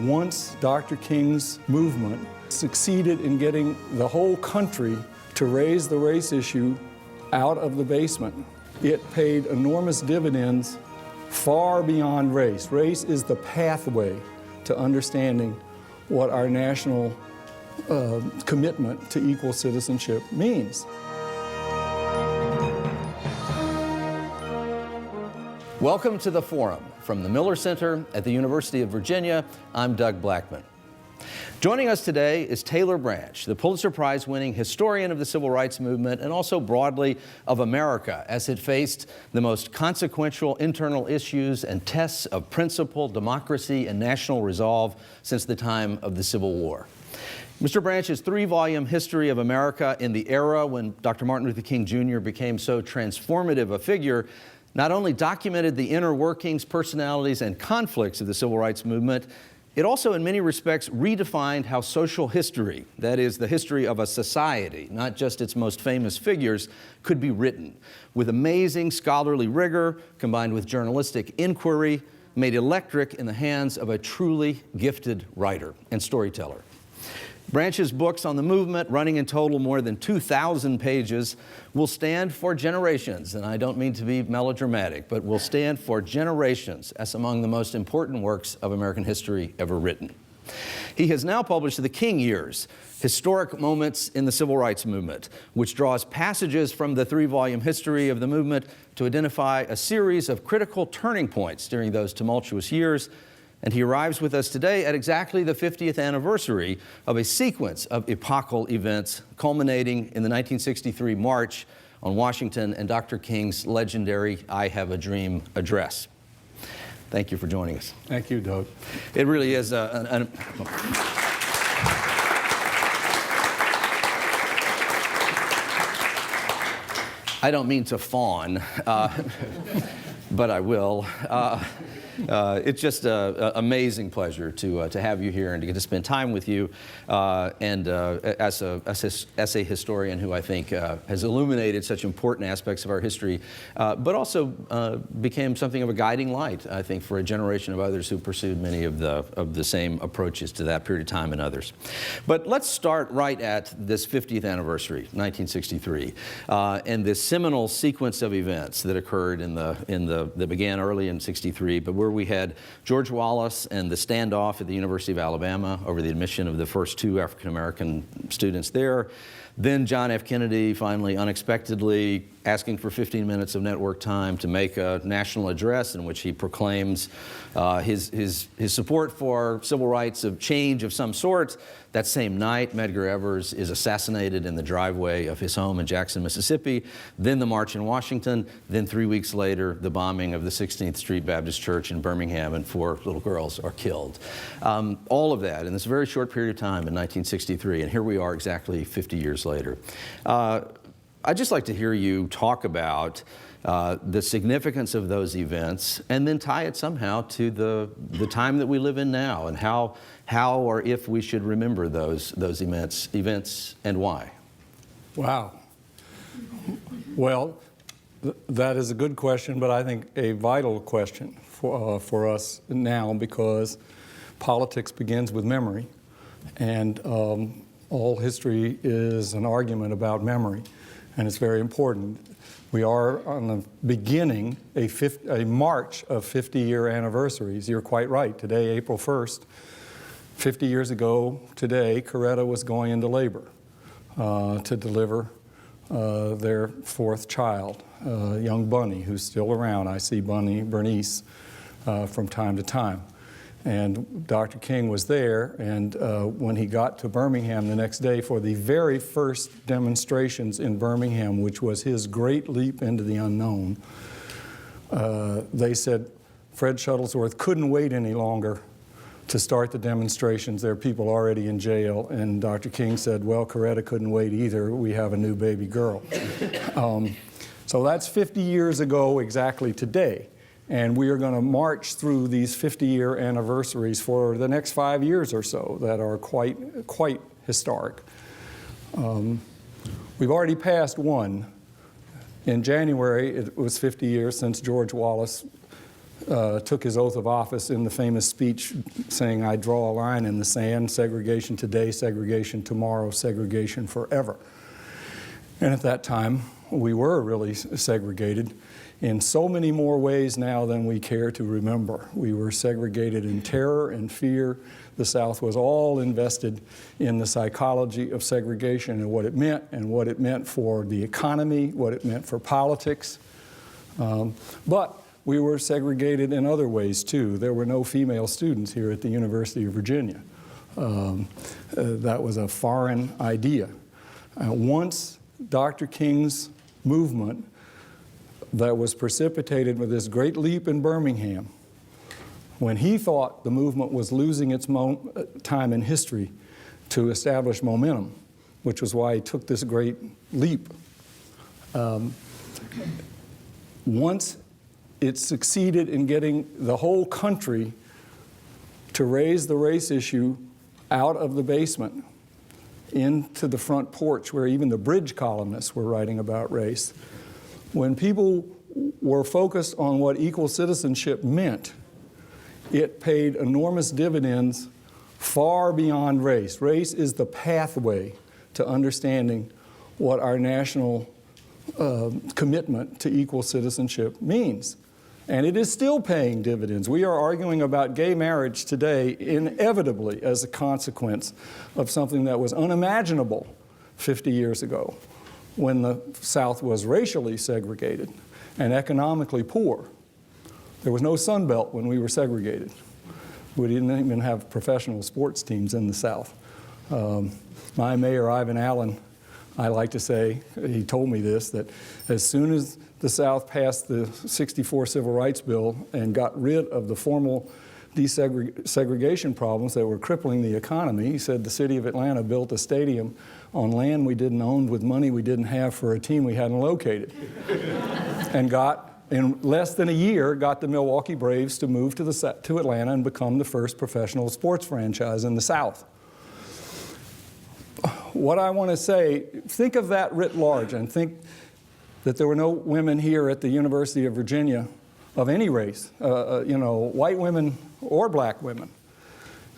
once Dr. King's movement succeeded in getting the whole country to raise the race issue out of the basement, it paid enormous dividends far beyond race. Race is the pathway to understanding what our national commitment to equal citizenship means. Welcome to The Forum. From the Miller Center at the University of Virginia, I'm Doug Blackman. Joining us today is Taylor Branch, the Pulitzer Prize-winning historian of the Civil Rights Movement and also broadly of America as it faced the most consequential internal issues and tests of principle, democracy, and national resolve since the time of the Civil War. Mr. Branch's three-volume History of America in the era when Dr. Martin Luther King Jr. became so transformative a figure not only documented the inner workings, personalities, and conflicts of the Civil Rights Movement, it also in many respects redefined how social history, that is, the history of a society, not just its most famous figures, could be written, with amazing scholarly rigor combined with journalistic inquiry, made electric in the hands of a truly gifted writer and storyteller. Branch's books on the movement, running in total more than 2,000 pages, will stand for generations, and I don't mean to be melodramatic, but will stand for generations as among the most important works of American history ever written. He has now published The King Years, Historic Moments in the Civil Rights Movement, which draws passages from the three-volume history of the movement to identify a series of critical turning points during those tumultuous years. And he arrives with us today at exactly the 50th anniversary of a sequence of epochal events culminating in the 1963 March on Washington and Dr. King's legendary I Have a Dream address. Thank you for joining us. Thank you, Doug. It really is I don't mean to fawn, but I will. It's just an amazing pleasure to have you here and to get to spend time with you. As a historian who I think has illuminated such important aspects of our history, but also became something of a guiding light, I think, for a generation of others who pursued many of the same approaches to that period of time and others. But let's start right at this 50th anniversary, 1963, and this seminal sequence of events that occurred that began early in '63, but where we had George Wallace and the standoff at the University of Alabama over the admission of the first two African-American students there. Then John F. Kennedy finally unexpectedly asking for 15 minutes of network time to make a national address in which he proclaims his support for civil rights of change of some sort. That same night, Medgar Evers is assassinated in the driveway of his home in Jackson, Mississippi. Then the march in Washington. Then 3 weeks later, the bombing of the 16th Street Baptist Church in Birmingham, and 4 little girls are killed. All of that in this very short period of time in 1963, and here we are exactly 50 years later. I'd just like to hear you talk about the significance of those events and then tie it somehow to the time that we live in now and how or if we should remember those events and why. Wow. Well, that is a good question, but I think a vital question for us now, because politics begins with memory, and all history is an argument about memory, and it's very important. We are on the beginning a march of 50-year anniversaries. You're quite right. Today, April 1st, 50 years ago today, Coretta was going into labor to deliver their 4th child, young Bunny, who's still around. I see Bernice from time to time. And Dr. King was there, and when he got to Birmingham the next day for the very first demonstrations in Birmingham, which was his great leap into the unknown, they said Fred Shuttlesworth couldn't wait any longer to start the demonstrations. There are people already in jail, and Dr. King said, well, Coretta couldn't wait either. We have a new baby girl. So that's 50 years ago exactly today. And we are going to march through these 50-year anniversaries for the next 5 years or so that are quite historic. We've already passed one. In January, it was 50 years since George Wallace took his oath of office in the famous speech saying, "I draw a line in the sand, segregation today, segregation tomorrow, segregation forever." And at that time, we were really segregated in so many more ways now than we care to remember. We were segregated in terror and fear. The South was all invested in the psychology of segregation and what it meant for the economy, what it meant for politics. But we were segregated in other ways too. There were no female students here at the University of Virginia. That was a foreign idea. Once Dr. King's movement that was precipitated with this great leap in Birmingham, when he thought the movement was losing its time in history to establish momentum, which was why he took this great leap. Once it succeeded in getting the whole country to raise the race issue out of the basement into the front porch where even the bridge columnists were writing about race. When people were focused on what equal citizenship meant, it paid enormous dividends far beyond race. Race is the pathway to understanding what our national commitment to equal citizenship means. And it is still paying dividends. We are arguing about gay marriage today inevitably as a consequence of something that was unimaginable 50 years ago when the South was racially segregated and economically poor. There was no Sun Belt when we were segregated. We didn't even have professional sports teams in the South. My mayor, Ivan Allen, I like to say, he told me this, that as soon as the South passed the '64 Civil Rights Bill and got rid of the formal desegregation problems that were crippling the economy, he said the city of Atlanta built a stadium on land we didn't own with money we didn't have for a team we hadn't located. And in less than a year, got the Milwaukee Braves to move to Atlanta and become the first professional sports franchise in the South. What I want to say, think of that writ large and think that there were no women here at the University of Virginia of any race, white women or black women.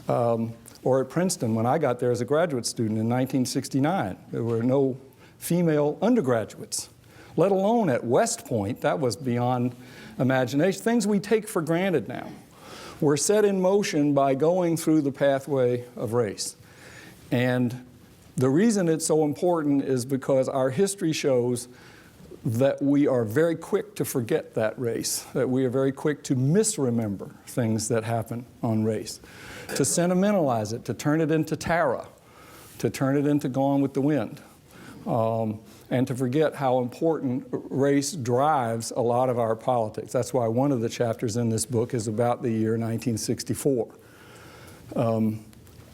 Or at Princeton, when I got there as a graduate student in 1969, there were no female undergraduates, let alone at West Point. That was beyond imagination. Things we take for granted now were set in motion by going through the pathway of race. And the reason it's so important is because our history shows that we are very quick to forget that race, that we are very quick to misremember things that happen on race, to sentimentalize it, to turn it into Tara, to turn it into Gone with the Wind, and to forget how important race drives a lot of our politics. That's why one of the chapters in this book is about the year 1964.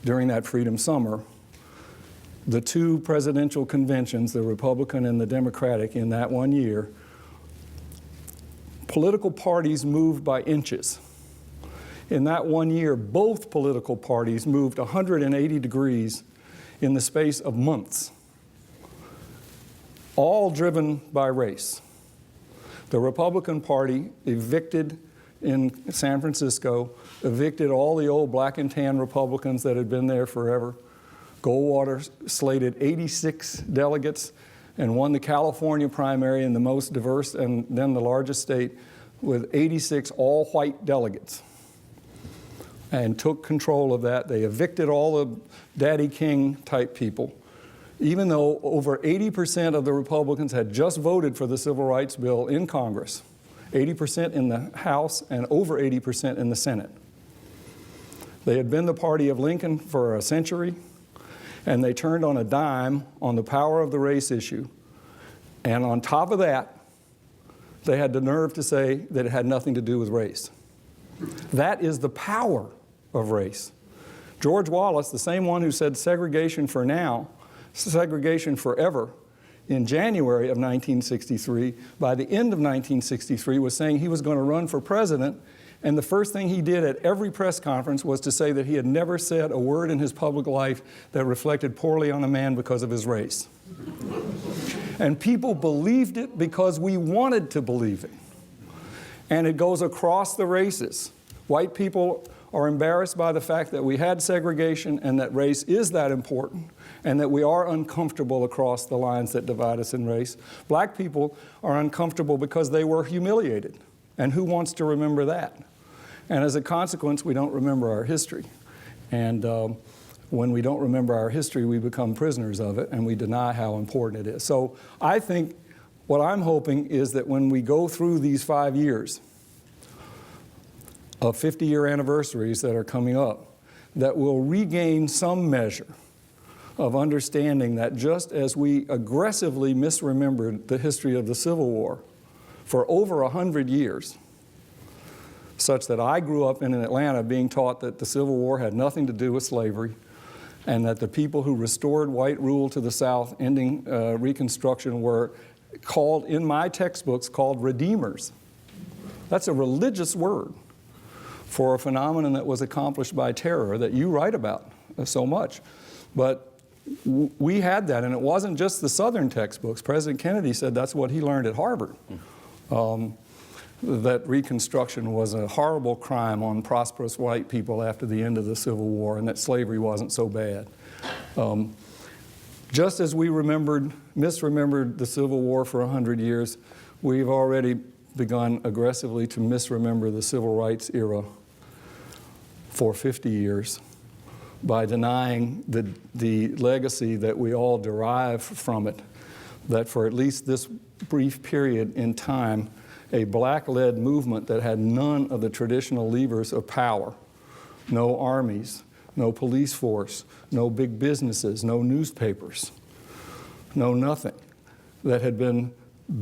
During that Freedom Summer, the two presidential conventions, the Republican and the Democratic, in that one year, political parties moved by inches. In that one year, both political parties moved 180 degrees in the space of months, all driven by race. The Republican Party evicted in San Francisco, evicted all the old black and tan Republicans that had been there forever. Goldwater slated 86 delegates and won the California primary in the most diverse and then the largest state with 86 all-white delegates and took control of that. They evicted all the Daddy King type people, even though over 80% of the Republicans had just voted for the Civil Rights Bill in Congress, 80% in the House and over 80% in the Senate. They had been the party of Lincoln for a century, and they turned on a dime on the power of the race issue. And on top of that, they had the nerve to say that it had nothing to do with race. That is the power of race. George Wallace, the same one who said segregation for now, segregation forever, in January of 1963, by the end of 1963, was saying he was going to run for president. And the first thing he did at every press conference was to say that he had never said a word in his public life that reflected poorly on a man because of his race. And people believed it because we wanted to believe it. And it goes across the races. White people are embarrassed by the fact that we had segregation and that race is that important and that we are uncomfortable across the lines that divide us in race. Black people are uncomfortable because they were humiliated. And who wants to remember that? And as a consequence, we don't remember our history. And when we don't remember our history, we become prisoners of it and we deny how important it is. So I think what I'm hoping is that when we go through these 5 years of 50-year anniversaries that are coming up, that we'll regain some measure of understanding that just as we aggressively misremembered the history of the Civil War for over 100 years, such that I grew up in Atlanta being taught that the Civil War had nothing to do with slavery, and that the people who restored white rule to the South, ending Reconstruction, were called, in my textbooks, called redeemers. That's a religious word for a phenomenon that was accomplished by terror that you write about so much. But we had that, and it wasn't just the Southern textbooks. President Kennedy said that's what he learned at Harvard, that Reconstruction was a horrible crime on prosperous white people after the end of the Civil War, and that slavery wasn't so bad. Just as we misremembered the Civil War for 100 years, we've already begun aggressively to misremember the Civil Rights era for 50 years by denying the legacy that we all derive from it, that for at least this brief period in time, a black-led movement that had none of the traditional levers of power, no armies, no police force, no big businesses, no newspapers, no nothing, that had been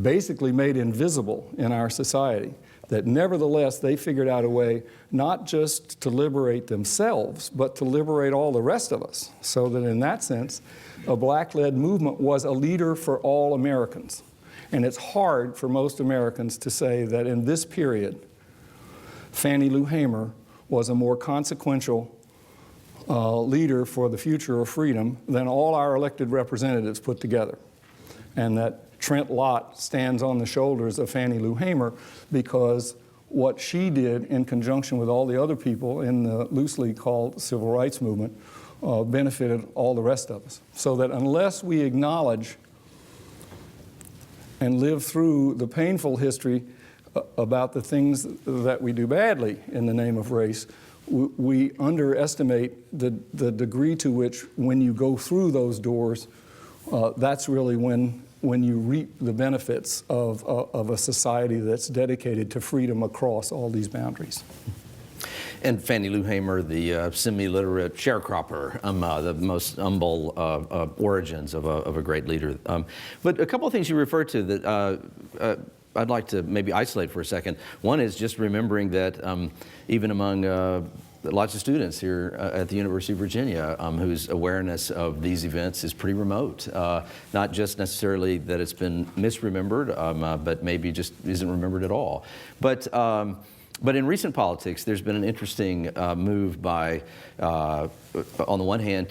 basically made invisible in our society, that nevertheless they figured out a way not just to liberate themselves, but to liberate all the rest of us. So that in that sense, a black-led movement was a leader for all Americans. And it's hard for most Americans to say that in this period, Fannie Lou Hamer was a more consequential leader for the future of freedom than all our elected representatives put together. And that Trent Lott stands on the shoulders of Fannie Lou Hamer because what she did in conjunction with all the other people in the loosely called civil rights movement benefited all the rest of us. So that unless we acknowledge and live through the painful history about the things that we do badly in the name of race, we underestimate the degree to which when you go through those doors, that's really when you reap the benefits of a society that's dedicated to freedom across all these boundaries. And Fannie Lou Hamer, the semi-literate sharecropper, the most humble origins of a great leader. But a couple of things you referred to that I'd like to maybe isolate for a second. One is just remembering that even among lots of students here at the University of Virginia whose awareness of these events is pretty remote. Not just necessarily that it's been misremembered, but maybe just isn't remembered at all. But in recent politics, there's been an interesting move by, on the one hand,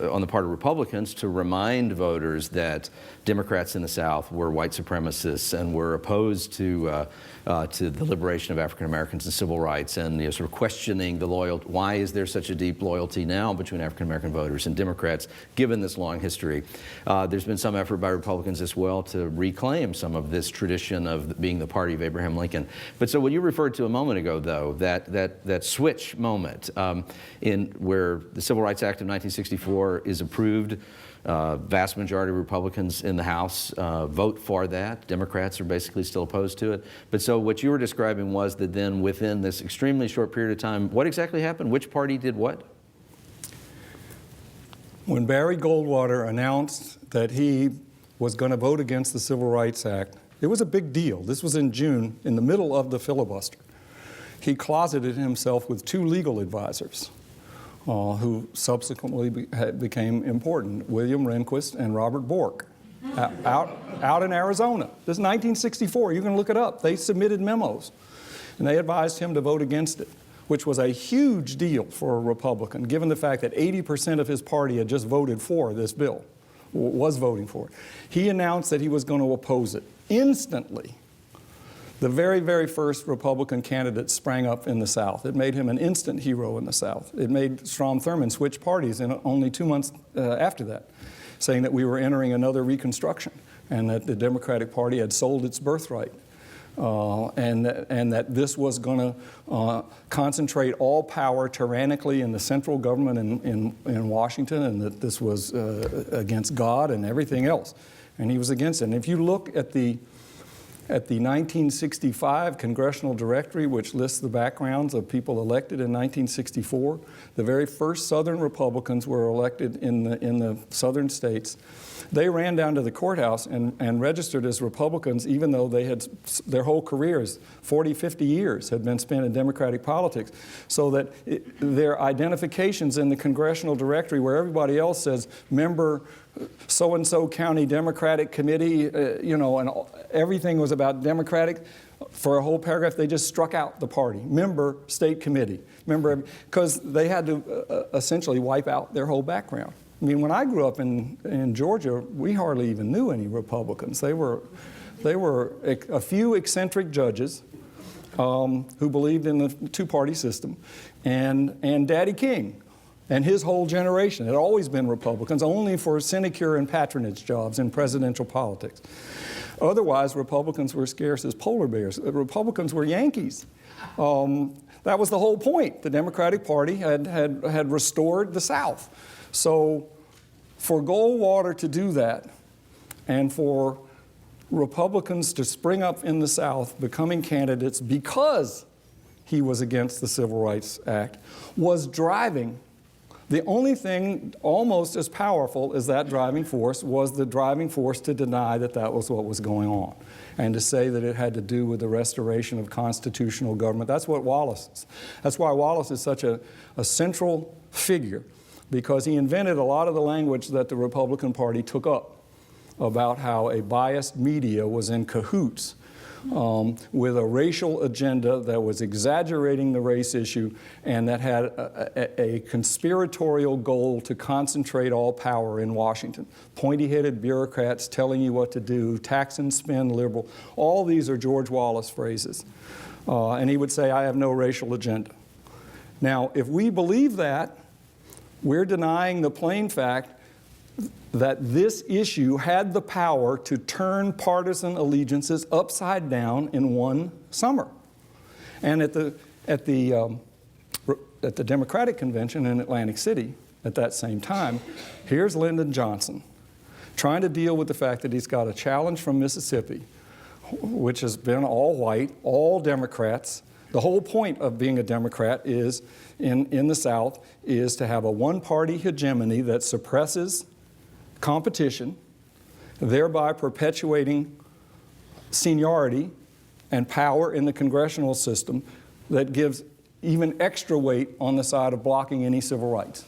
on the part of Republicans, to remind voters that Democrats in the South were white supremacists and were opposed to the liberation of African Americans and civil rights, and sort of questioning the loyalty. Why is there such a deep loyalty now between African American voters and Democrats, given this long history? There's been some effort by Republicans as well to reclaim some of this tradition of being the party of Abraham Lincoln. But so what you referred to a moment ago, though, that switch moment in where the Civil Rights Act of 1964 is approved. Vast majority of Republicans in the House vote for that. Democrats are basically still opposed to it. But so what you were describing was that then within this extremely short period of time, what exactly happened? Which party did what? When Barry Goldwater announced that he was going to vote against the Civil Rights Act, it was a big deal. This was in June, in the middle of the filibuster. He closeted himself with two legal advisors who subsequently became important, William Rehnquist and Robert Bork, out in Arizona. This is 1964. You can look it up. They submitted memos, and they advised him to vote against it, which was a huge deal for a Republican, given the fact that 80% of his party had just voted for this bill, was voting for it. He announced that he was going to oppose it. Instantly, The very, very first Republican candidate sprang up in the South. It made him an instant hero in the South. It made Strom Thurmond switch parties in only 2 months after that, saying that we were entering another Reconstruction and that the Democratic Party had sold its birthright. And that this was going to concentrate all power tyrannically in the central government in Washington, and that this was against God and everything else. And he was against it. And if you look at the 1965 Congressional Directory, which lists the backgrounds of people elected in 1964, the very first Southern Republicans were elected in the Southern states. They ran down to the courthouse and registered as Republicans, even though they had their whole careers, 40, 50 years, had been spent in Democratic politics. So that their identifications in the Congressional Directory, where everybody else says, member so-and-so county Democratic committee, and everything was about Democratic, for a whole paragraph, they just struck out the party. Member state committee, member, because they had to essentially wipe out their whole background. I mean, when I grew up in Georgia, we hardly even knew any Republicans. They were a few eccentric judges who believed in the two-party system, and Daddy King and his whole generation had always been Republicans, only for sinecure and patronage jobs in presidential politics. Otherwise, Republicans were scarce as polar bears. Republicans were Yankees. That was the whole point. The Democratic Party had restored the South. So for Goldwater to do that, and for Republicans to spring up in the South becoming candidates because he was against the Civil Rights Act, was driving. The only thing almost as powerful as that driving force was the driving force to deny that that was what was going on, and to say that it had to do with the restoration of constitutional government. That's what Wallace is. That's why Wallace is such a central figure, because he invented a lot of the language that the Republican Party took up about how a biased media was in cahoots with a racial agenda that was exaggerating the race issue, and that had a conspiratorial goal to concentrate all power in Washington. Pointy-headed bureaucrats telling you what to do, tax and spend liberal. All these are George Wallace phrases. And he would say, I have no racial agenda. Now, if we believe that, we're denying the plain fact that this issue had the power to turn partisan allegiances upside down in one summer. And at the Democratic Convention in Atlantic City at that same time, here's Lyndon Johnson trying to deal with the fact that he's got a challenge from Mississippi, which has been all white, all Democrats. The whole point of being a Democrat is, in the South, is to have a one-party hegemony that suppresses competition, thereby perpetuating seniority and power in the congressional system that gives even extra weight on the side of blocking any civil rights.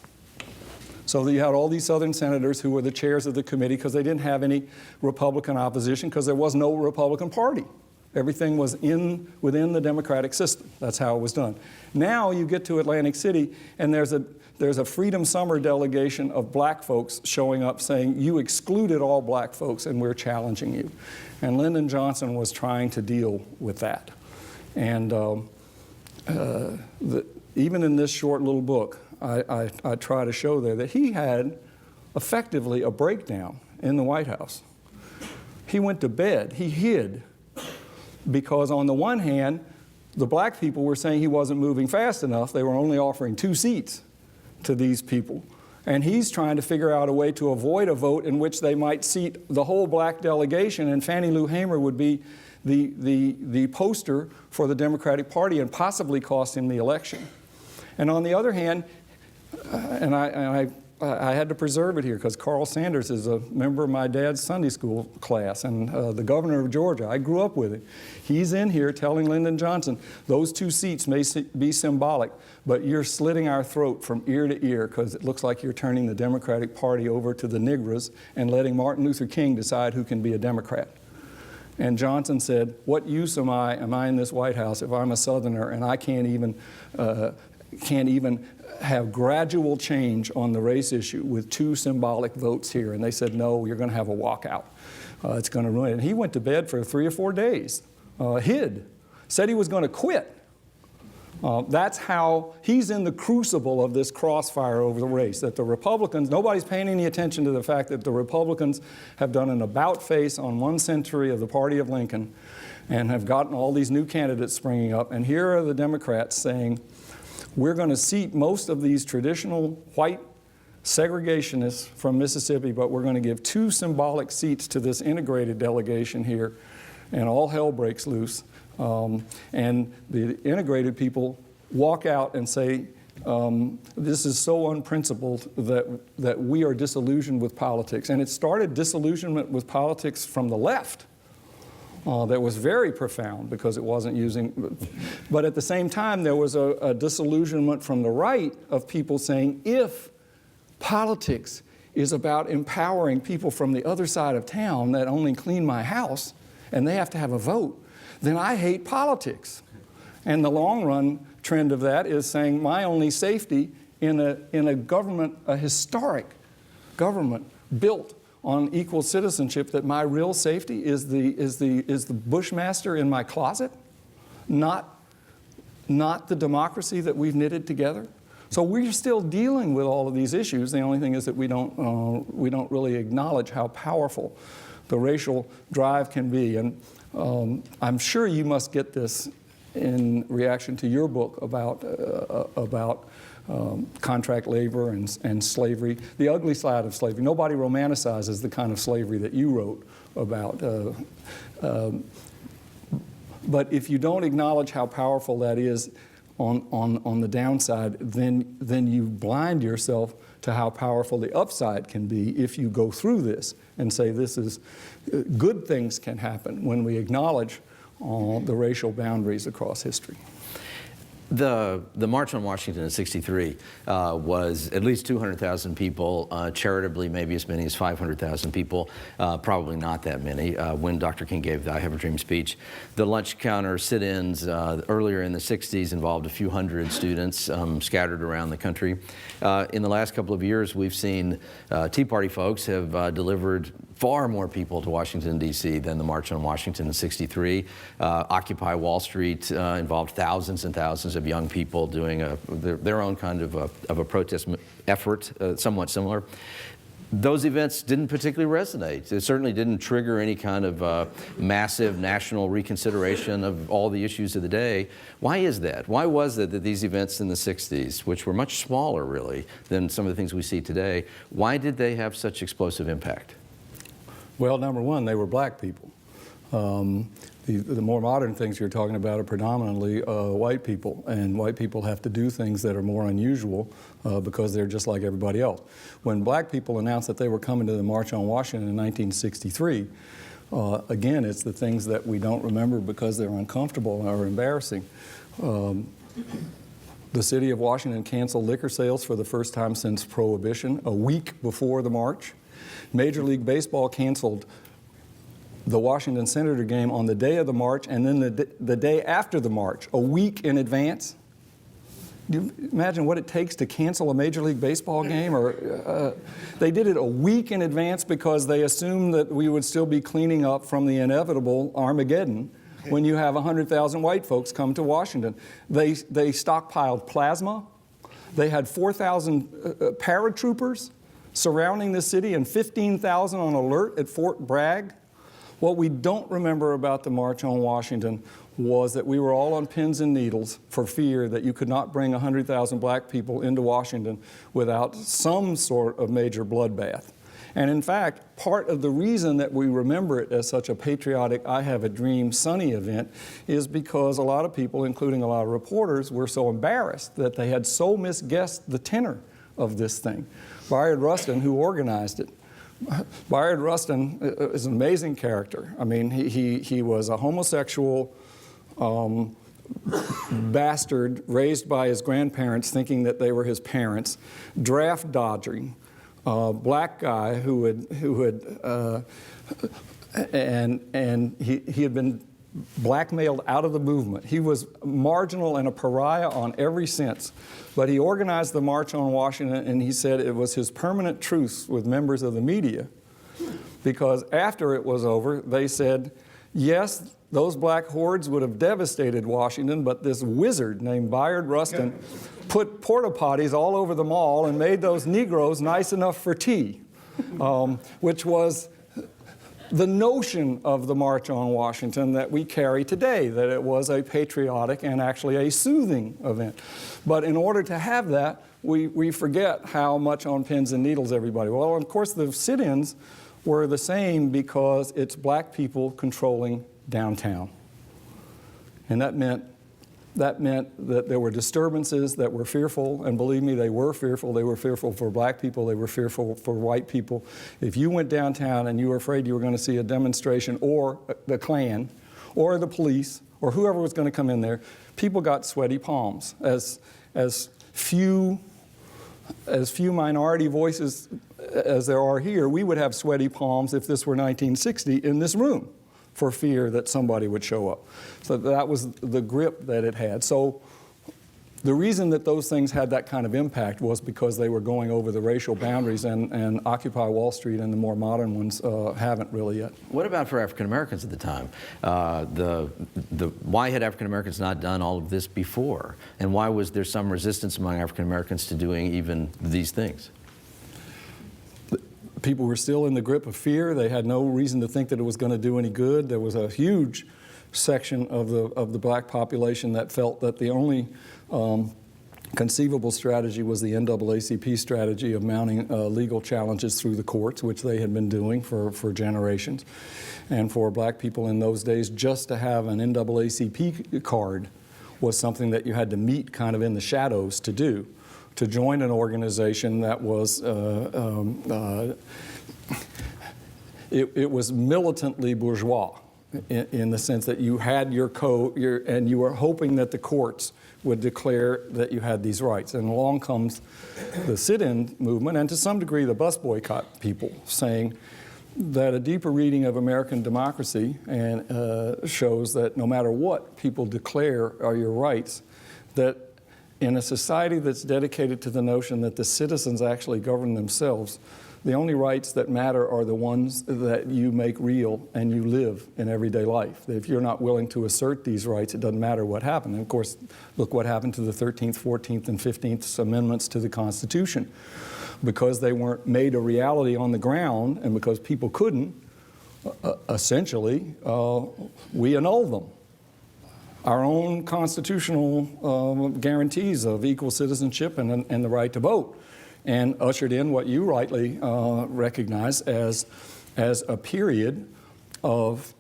So that you had all these Southern senators who were the chairs of the committee because they didn't have any Republican opposition because there was no Republican Party. Everything was within the democratic system. That's how it was done. Now you get to Atlantic City, and there's a Freedom Summer delegation of black folks showing up saying, you excluded all black folks and we're challenging you. And Lyndon Johnson was trying to deal with that. And even in this short little book, I try to show there that he had effectively a breakdown in the White House. He went to bed, he hid, because on the one hand, the black people were saying he wasn't moving fast enough. They were only offering 2 seats to these people. And he's trying to figure out a way to avoid a vote in which they might seat the whole black delegation, and Fannie Lou Hamer would be the poster for the Democratic Party and possibly cost him the election. And on the other hand, and I had to preserve it here because Carl Sanders is a member of my dad's Sunday school class, and the governor of Georgia, I grew up with him. He's in here telling Lyndon Johnson, those 2 seats may be symbolic, but you're slitting our throat from ear to ear because it looks like you're turning the Democratic Party over to the Negras and letting Martin Luther King decide who can be a Democrat. And Johnson said, what use am I in this White House if I'm a Southerner and I can't even have gradual change on the race issue with 2 symbolic votes here? And they said, no, you're going to have a walkout. It's going to ruin it. And he went to bed for 3 or 4 days hid, said he was going to quit. That's how he's in the crucible of this crossfire over the race, that the Republicans, nobody's paying any attention to the fact that the Republicans have done an about-face on 1 century of the party of Lincoln and have gotten all these new candidates springing up. And here are the Democrats saying, we're going to seat most of these traditional white segregationists from Mississippi, but we're going to give 2 symbolic seats to this integrated delegation here, and all hell breaks loose. And the integrated people walk out and say, this is so unprincipled that we are disillusioned with politics. And it started disillusionment with politics from the left. That was very profound because it wasn't using, but at the same time there was a disillusionment from the right of people saying, if politics is about empowering people from the other side of town that only clean my house and they have to have a vote, then I hate politics. And the long run trend of that is saying my only safety in a government, a historic government built on equal citizenship, that my real safety is the Bushmaster in my closet, not the democracy that we've knitted together. So we're still dealing with all of these issues. The only thing is that we don't really acknowledge how powerful the racial drive can be. And I'm sure you must get this in reaction to your book about contract labor and slavery, the ugly side of slavery. Nobody romanticizes the kind of slavery that you wrote about. But if you don't acknowledge how powerful that is on the downside, then you blind yourself to how powerful the upside can be if you go through this and say this is good things can happen when we acknowledge the racial boundaries across history. The March on Washington in '63 was at least 200,000 people, charitably maybe as many as 500,000 people, probably not that many, when Dr. King gave the I Have a Dream speech. The lunch counter sit-ins earlier in the '60s involved a few hundred students scattered around the country. In the last couple of years, we've seen Tea Party folks have delivered far more people to Washington, D.C. than the March on Washington in '63. Occupy Wall Street involved thousands and thousands of young people doing their own kind of a protest effort, somewhat similar. Those events didn't particularly resonate. It certainly didn't trigger any kind of massive national reconsideration of all the issues of the day. Why is that? Why was it that these events in the '60s, which were much smaller really than some of the things we see today, why did they have such explosive impact? Well, number one, they were black people. The more modern things you're talking about are predominantly white people, and white people have to do things that are more unusual because they're just like everybody else. When black people announced that they were coming to the March on Washington in 1963, again, it's the things that we don't remember because they're uncomfortable or embarrassing. The city of Washington canceled liquor sales for the first time since Prohibition a week before the march. Major League Baseball canceled the Washington Senator game on the day of the march and then the day after the march, a week in advance. Do you imagine what it takes to cancel a Major League Baseball game? Or they did it a week in advance because they assumed that we would still be cleaning up from the inevitable Armageddon when you have 100,000 white folks come to Washington. They stockpiled plasma. They had 4,000 paratroopers surrounding the city and 15,000 on alert at Fort Bragg. What we don't remember about the March on Washington was that we were all on pins and needles for fear that you could not bring 100,000 black people into Washington without some sort of major bloodbath. And in fact, part of the reason that we remember it as such a patriotic I Have a Dream sunny event is because a lot of people, including a lot of reporters, were so embarrassed that they had so misguessed the tenor of this thing. Bayard Rustin, who organized it, Bayard Rustin is an amazing character. I mean, he was a homosexual bastard raised by his grandparents thinking that they were his parents, draft dodging, black guy who had been blackmailed out of the movement. He was marginal and a pariah on every sense. But he organized the March on Washington, and he said it was his permanent truce with members of the media, because after it was over, they said, yes, those black hordes would have devastated Washington, but this wizard named Bayard Rustin put porta potties all over the mall and made those Negroes nice enough for tea, which was the notion of the March on Washington that we carry today, that it was a patriotic and actually a soothing event. But in order to have that, we forget how much on pins and needles everybody. Well, of course, the sit-ins were the same because it's black people controlling downtown. And that meant that there were disturbances that were fearful, and believe me, they were fearful. They were fearful for black people. They were fearful for white people. If you went downtown and you were afraid you were going to see a demonstration or the Klan or the police or whoever was going to come in there, people got sweaty palms. As few minority voices as there are here, we would have sweaty palms if this were 1960 in this room, for fear that somebody would show up. So that was the grip that it had. So the reason that those things had that kind of impact was because they were going over the racial boundaries, and Occupy Wall Street and the more modern ones haven't really yet. What about for African Americans at the time? Why had African Americans not done all of this before? And why was there some resistance among African Americans to doing even these things? People were still in the grip of fear. They had no reason to think that it was going to do any good. There was a huge section of the black population that felt that the only conceivable strategy was the NAACP strategy of mounting legal challenges through the courts, which they had been doing for generations. And for black people in those days, just to have an NAACP card was something that you had to meet kind of in the shadows to do. To join an organization that was, it was militantly bourgeois in the sense that you had your code, and you were hoping that the courts would declare that you had these rights. And along comes the sit-in movement, and to some degree the bus boycott people, saying that a deeper reading of American democracy shows that no matter what people declare are your rights, that in a society that's dedicated to the notion that the citizens actually govern themselves, the only rights that matter are the ones that you make real and you live in everyday life. If you're not willing to assert these rights, it doesn't matter what happened. And of course, look what happened to the 13th, 14th, and 15th Amendments to the Constitution. Because they weren't made a reality on the ground, and because people couldn't, essentially, we annulled them. Our own constitutional guarantees of equal citizenship and the right to vote, and ushered in what you rightly recognize as a period of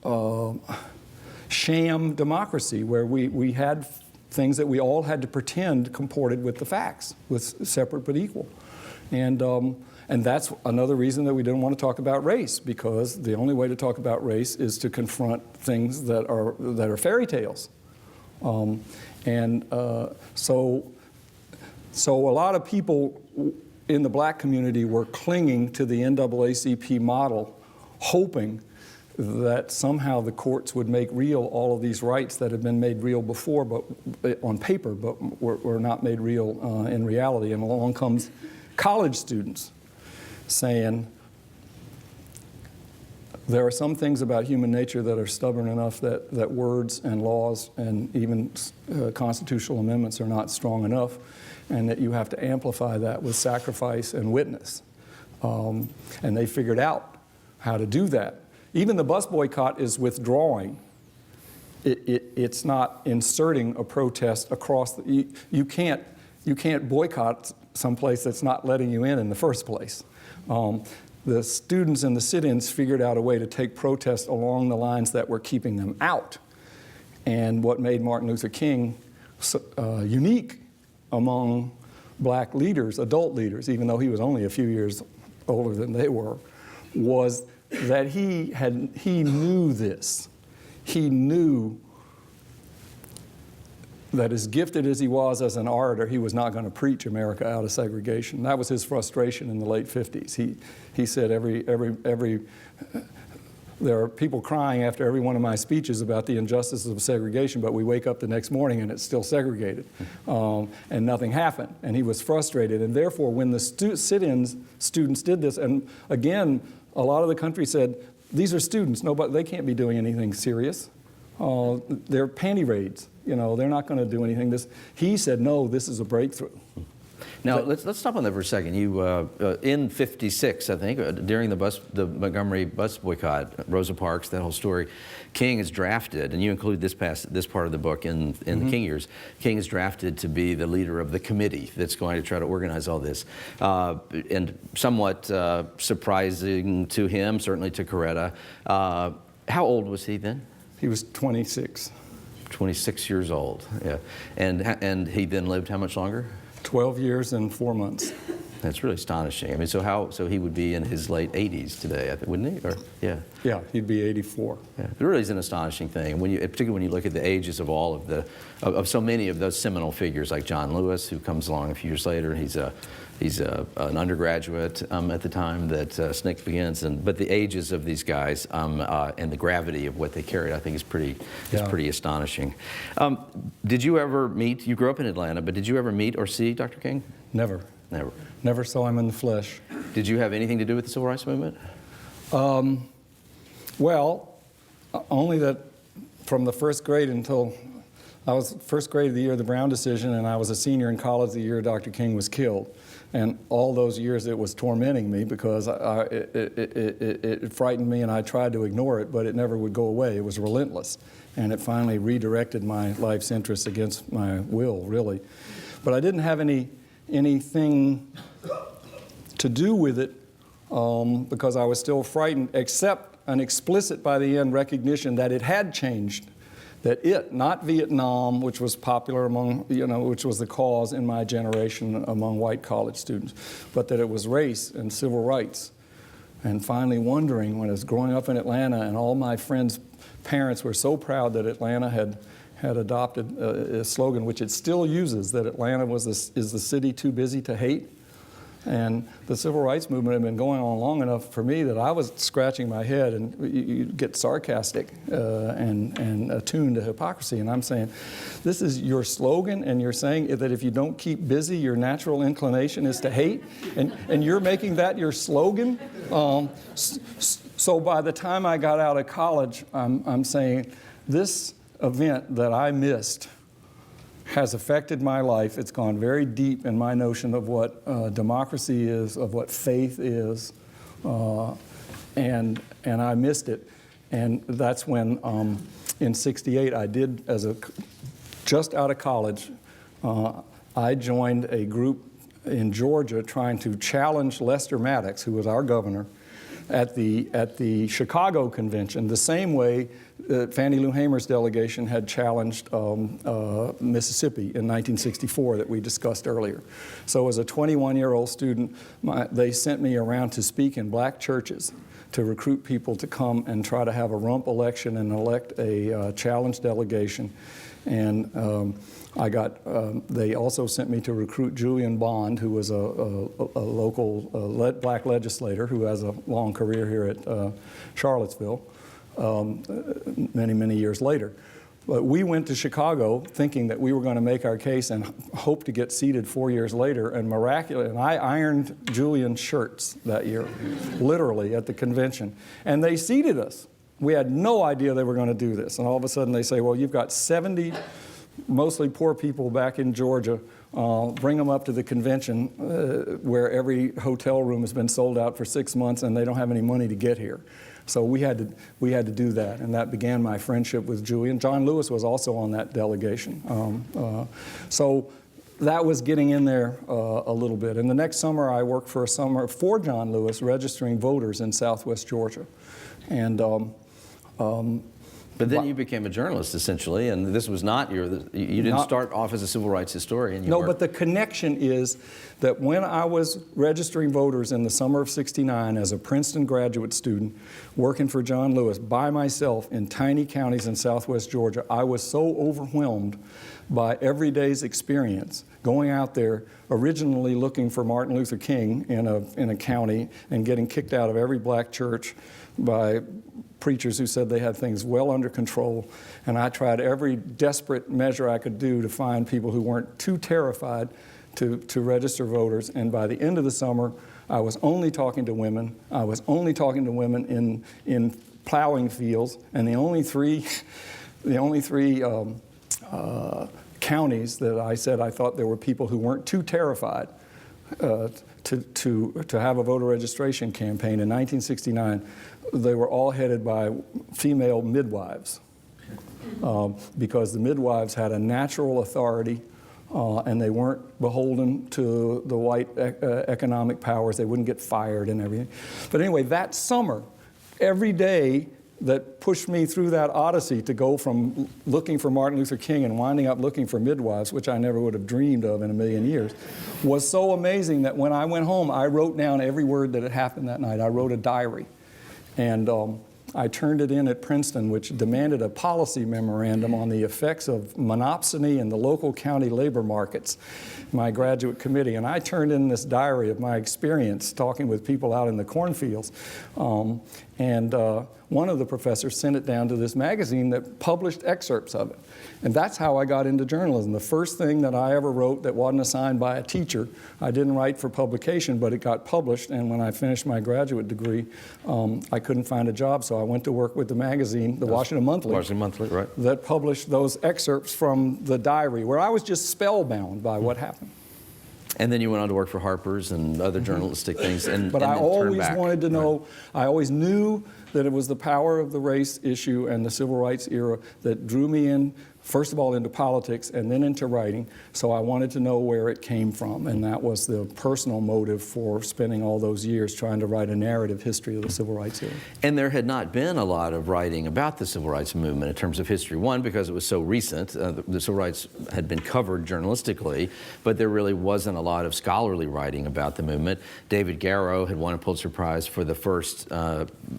sham democracy, where we had things that we all had to pretend comported with the facts, with separate but equal. And that's another reason that we didn't want to talk about race, because the only way to talk about race is to confront things that are fairy tales. So a lot of people in the black community were clinging to the NAACP model, hoping that somehow the courts would make real all of these rights that had been made real before, but on paper, but were not made real in reality. And along comes college students saying, there are some things about human nature that are stubborn enough that words and laws and even constitutional amendments are not strong enough, and that you have to amplify that with sacrifice and witness. And they figured out how to do that. Even the bus boycott is withdrawing. It's not inserting a protest across you can't boycott someplace that's not letting you in the first place. The students and the sit-ins figured out a way to take protest along the lines that were keeping them out. And what made Martin Luther King unique among black leaders, adult leaders, even though he was only a few years older than they were, was that he knew this. He knew that as gifted as he was as an orator, he was not going to preach America out of segregation. That was his frustration in the late 50s. He said there are people crying after every one of my speeches about the injustices of segregation, but we wake up the next morning and it's still segregated, and nothing happened. And he was frustrated. And therefore, when the sit-ins students did this, and again, a lot of the country said, these are students, they can't be doing anything serious. they're panty raids. You know, they're not going to do anything. He said, no, this is a breakthrough. Now, let's stop on that for a second. You, in '56, I think, during the Montgomery bus boycott, Rosa Parks, that whole story, King is drafted, and you include this part of the book in the King years. King is drafted to be the leader of the committee that's going to try to organize all this. And somewhat surprising to him, certainly to Coretta. How old was he then? He was 26. 26 years old, yeah. And he then lived how much longer? 12 years and 4 months. That's really astonishing. I mean, so he would be in his late 80s today, I think, wouldn't he? Or, yeah. Yeah, he'd be 84. Yeah, it really is an astonishing thing. Particularly when you look at the ages of all of so many of those seminal figures, like John Lewis, who comes along a few years later. He's an undergraduate at the time that SNCC begins. But the ages of these guys and the gravity of what they carried, I think, is pretty astonishing. Did you ever meet? You grew up in Atlanta, but did you ever meet or see Dr. King? Never. Never. Never saw him in the flesh. Did you have anything to do with the Civil Rights Movement? Well, only that from the first grade until I was first grade of the year of the Brown decision, and I was a senior in college the year Dr. King was killed. And all those years it was tormenting me because it frightened me, and I tried to ignore it, but it never would go away. It was relentless. And it finally redirected my life's interests against my will, really. But I didn't have anything to do with it because I was still frightened, except an explicit by the end recognition that it had changed. That not Vietnam, which was popular among, which was the cause in my generation among white college students, but that it was race and civil rights. And finally wondering, when I was growing up in Atlanta and all my friends' parents were so proud that Atlanta had adopted a slogan, which it still uses, that Atlanta is the city too busy to hate. And the civil rights movement had been going on long enough for me that I was scratching my head, and you get sarcastic and attuned to hypocrisy. And I'm saying, this is your slogan, and you're saying that if you don't keep busy, your natural inclination is to hate, and you're making that your slogan? So by the time I got out of college, I'm saying, this event that I missed has affected my life. It's gone very deep in my notion of what democracy is, of what faith is, and I missed it. And that's when, in '68, I did, just out of college, I joined a group in Georgia trying to challenge Lester Maddox, who was our governor, at the Chicago Convention, the same way Fannie Lou Hamer's delegation had challenged Mississippi in 1964 that we discussed earlier. So as a 21-year-old student, they sent me around to speak in black churches to recruit people to come and try to have a rump election and elect a challenge delegation. And they also sent me to recruit Julian Bond, who was a local black legislator who has a long career here at Charlottesville, many, many years later. But we went to Chicago thinking that we were going to make our case and hope to get seated 4 years later, and miraculously, and I ironed Julian's shirts that year, literally, at the convention. And they seated us. We had no idea they were going to do this. And all of a sudden they say, well, you've got 70 mostly poor people back in Georgia. Bring them up to the convention where every hotel room has been sold out for 6 months and they don't have any money to get here. So we had to do that, and that began my friendship with Julian. John Lewis was also on that delegation. So that was getting in there a little bit. And the next summer I worked for a summer for John Lewis registering voters in Southwest Georgia. And but then you became a journalist, essentially, and this was not you didn't start off as a civil rights historian. No, but the connection is that when I was registering voters in the summer of '69 as a Princeton graduate student, working for John Lewis by myself in tiny counties in Southwest Georgia, I was so overwhelmed by every day's experience, going out there, originally looking for Martin Luther King in a county and getting kicked out of every black church by preachers who said they had things well under control. And I tried every desperate measure I could do to find people who weren't too terrified to register voters. And by the end of the summer, I was only talking to women. I was only talking to women in plowing fields. And the only three the only three counties that I said I thought there were people who weren't too terrified to have a voter registration campaign in 1969, they were all headed by female midwives, because the midwives had a natural authority, and they weren't beholden to the white economic powers. They wouldn't get fired and everything. But anyway, that summer, every day that pushed me through that odyssey to go from looking for Martin Luther King and winding up looking for midwives, which I never would have dreamed of in a million years, was so amazing that when I went home, I wrote down every word that had happened that night. I wrote a diary. And I turned it in at Princeton, which demanded a policy memorandum on the effects of monopsony in the local county labor markets, my graduate committee. And I turned in this diary of my experience talking with people out in the cornfields. One of the professors sent it down to this magazine that published excerpts of it. And that's how I got into journalism. The first thing that I ever wrote that wasn't assigned by a teacher, I didn't write for publication, but it got published. And when I finished my graduate degree, I couldn't find a job, so I went to work with the magazine, the Washington Monthly. Washington Monthly, right. That published those excerpts from the diary, where I was just spellbound by what happened. And then you went on to work for Harper's and other journalistic things. But I always wanted to know, I always knew that it was the power of the race issue and the civil rights era that drew me in, first of all, into politics and then into writing. So I wanted to know where it came from, and that was the personal motive for spending all those years trying to write a narrative history of the civil rights era. And there had not been a lot of writing about the civil rights movement in terms of history. One, because it was so recent. The civil rights had been covered journalistically, but there really wasn't a lot of scholarly writing about the movement. David Garrow had won a Pulitzer Prize for the first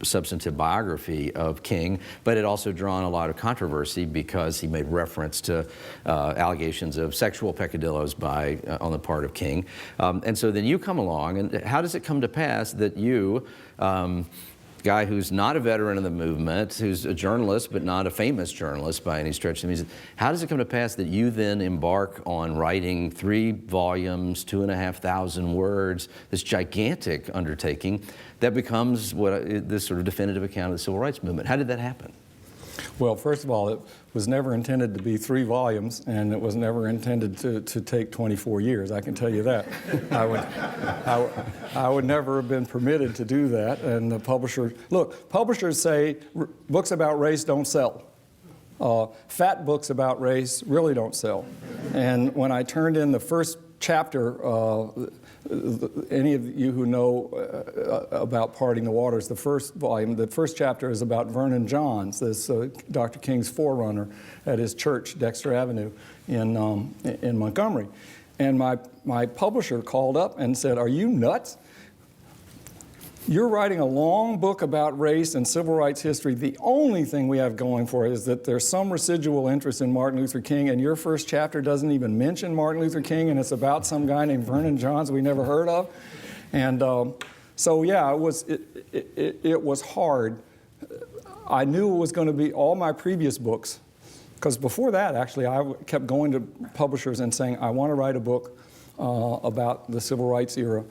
substantive biography of King, but had also drawn a lot of controversy because he made reference to allegations of sexual peccadillos on the part of King. And so then you come along, and how does it come to pass that you, guy who's not a veteran of the movement, who's a journalist but not a famous journalist by any stretch of the music, how does it come to pass that you then embark on writing 3 volumes, 2,500 words, this gigantic undertaking that becomes this sort of definitive account of the civil rights movement? How did that happen? Well, first of all, it was never intended to be 3 volumes, and it was never intended to take 24 years. I can tell you that. I would never have been permitted to do that. And the publishers say books about race don't sell. Fat books about race really don't sell. And when I turned in the first chapter, any of you who know about Parting the Waters, the first volume, the first chapter is about Vernon Johns, this Dr. King's forerunner at his church, Dexter Avenue in Montgomery. And my publisher called up and said, "Are you nuts? You're writing a long book about race and civil rights history. The only thing we have going for it is that there's some residual interest in Martin Luther King, and your first chapter doesn't even mention Martin Luther King, and it's about some guy named Vernon Johns we never heard of." And so yeah, it was hard. I knew it was going to be all my previous books, because before that, actually, I kept going to publishers and saying, I want to write a book about the civil rights era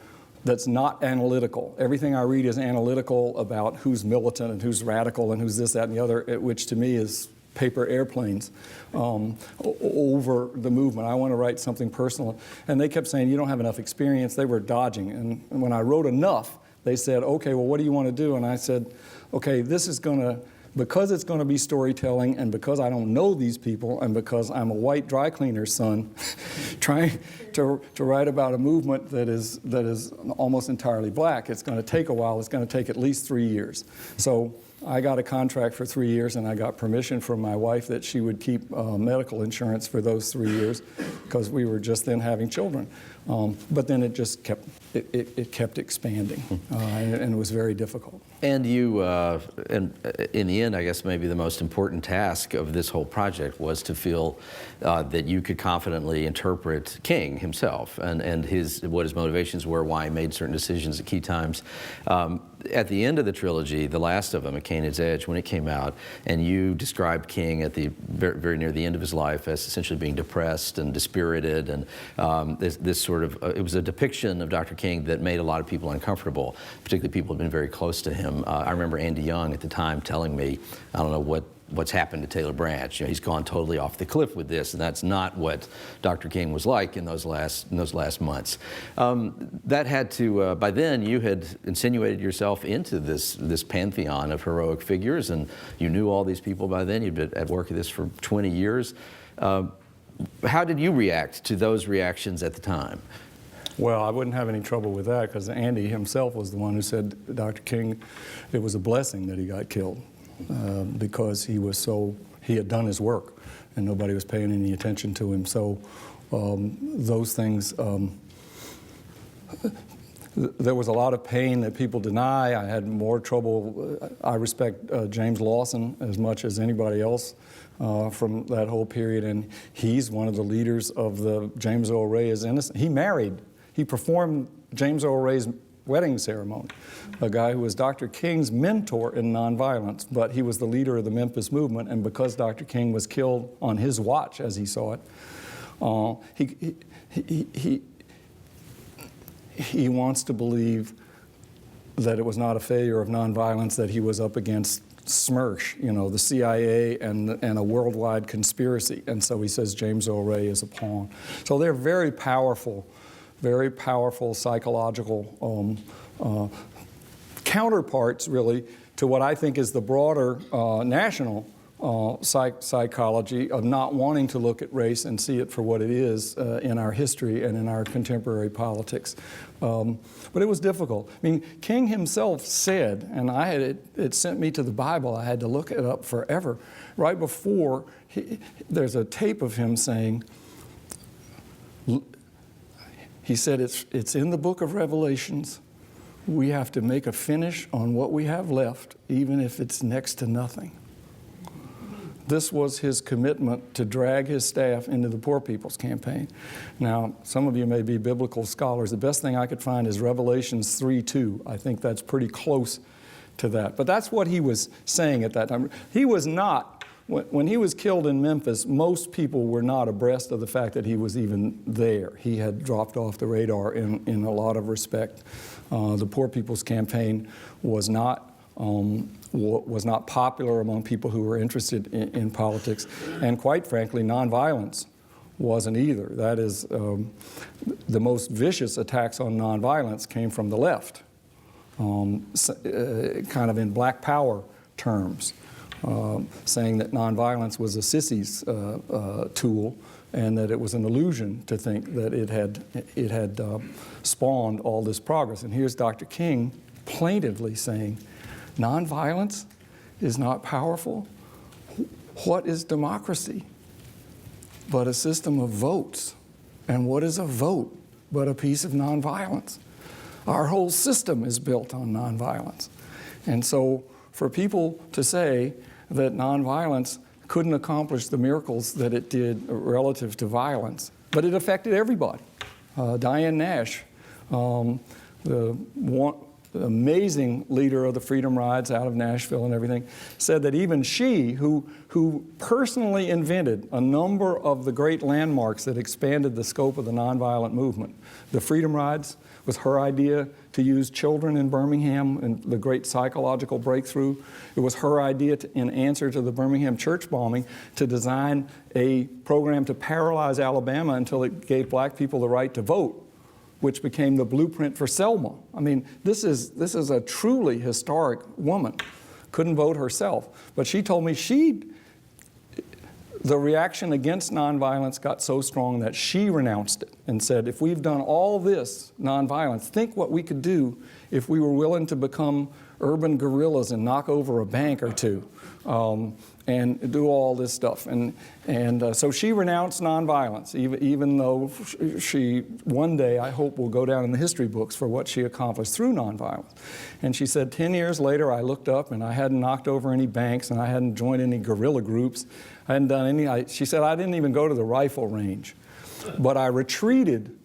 that's not analytical. Everything I read is analytical about who's militant and who's radical and who's this, that, and the other, which to me is paper airplanes over the movement. I want to write something personal. And they kept saying, you don't have enough experience. They were dodging. And when I wrote enough, they said, okay, well, what do you want to do? And I said, okay, this is going to, because it's going to be storytelling, and because I don't know these people, and because I'm a white dry cleaner's son, trying to write about a movement that is almost entirely black, it's going to take a while. It's going to take at least 3 years. So I got a contract for 3 years, and I got permission from my wife that she would keep medical insurance for those 3 years, because we were just then having children. But then it just kept expanding, and it was very difficult. And you, and in the end, I guess maybe the most important task of this whole project was to feel that you could confidently interpret King himself and what his motivations were, why he made certain decisions at key times. At the end of the trilogy, the last of them, A Canaan's Edge, when it came out, and you described King at the very near the end of his life as essentially being depressed and dispirited, and this sort of, it was a depiction of Dr. King that made a lot of people uncomfortable, particularly people who had been very close to him. I remember Andy Young at the time telling me, I don't know what's happened to Taylor Branch. You know, he's gone totally off the cliff with this, and that's not what Dr. King was like in those last months. That had to, by then you had insinuated yourself into this pantheon of heroic figures, and you knew all these people by then. You'd been at work at this for 20 years. How did you react to those reactions at the time? Well, I wouldn't have any trouble with that because Andy himself was the one who said, Dr. King, it was a blessing that he got killed because he had done his work and nobody was paying any attention to him. So those things, there was a lot of pain that people deny. I had more trouble. I respect James Lawson as much as anybody else from that whole period, and he's one of the leaders of the James Earl Ray is innocent. He performed James Earl Ray's wedding ceremony, a guy who was Dr. King's mentor in nonviolence, but he was the leader of the Memphis movement, and because Dr. King was killed on his watch, as he saw it, he wants to believe that it was not a failure of nonviolence, that he was up against SMERSH, you know, the CIA and a worldwide conspiracy. And so he says James Earl Ray is a pawn. So they're very powerful psychological counterparts, really, to what I think is the broader national psychology of not wanting to look at race and see it for what it is in our history and in our contemporary politics. But it was difficult. I mean, King himself said, and it sent me to the Bible, I had to look it up forever, right before, there's a tape of him saying, he said, it's in the book of Revelations. We have to make a finish on what we have left, even if it's next to nothing. This was his commitment to drag his staff into the Poor People's Campaign. Now, some of you may be biblical scholars. The best thing I could find is Revelations 3:2. I think that's pretty close to that. But that's what he was saying at that time. He was not, when he was killed in Memphis, most people were not abreast of the fact that he was even there. He had dropped off the radar in a lot of respect. The Poor People's Campaign was not popular among people who were interested in politics, and quite frankly, nonviolence wasn't either. That is, the most vicious attacks on nonviolence came from the left, kind of in Black Power terms, saying that nonviolence was a sissy's tool, and that it was an illusion to think that it had spawned all this progress. And here's Dr. King plaintively saying, nonviolence is not powerful. What is democracy but a system of votes? And what is a vote but a piece of nonviolence? Our whole system is built on nonviolence. And so for people to say that nonviolence couldn't accomplish the miracles that it did relative to violence, but it affected everybody. Diane Nash, the amazing leader of the Freedom Rides out of Nashville and everything, said that even she, who personally invented a number of the great landmarks that expanded the scope of the nonviolent movement, the Freedom Rides was her idea to use children in Birmingham and the great psychological breakthrough. It was her idea in answer to the Birmingham church bombing to design a program to paralyze Alabama until it gave black people the right to vote, which became the blueprint for Selma. I mean, this is a truly historic woman. Couldn't vote herself. But she told me the reaction against nonviolence got so strong that she renounced it and said, if we've done all this nonviolence, think what we could do if we were willing to become urban guerrillas and knock over a bank or two. And do all this stuff. And so she renounced nonviolence, even though she, one day, I hope, will go down in the history books for what she accomplished through nonviolence. And she said, 10 years later, I looked up and I hadn't knocked over any banks and I hadn't joined any guerrilla groups. I hadn't done any, she said, I didn't even go to the rifle range. But I retreated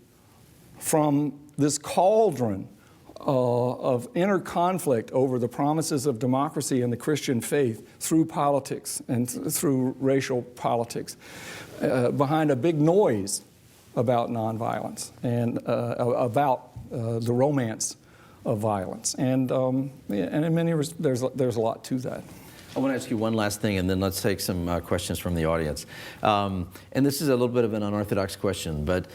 from this cauldron of inner conflict over the promises of democracy and the Christian faith through politics and through racial politics, behind a big noise about nonviolence and about the romance of violence. And in many respects, there's a lot to that. I want to ask you one last thing, and then let's take some questions from the audience. And this is a little bit of an unorthodox question, but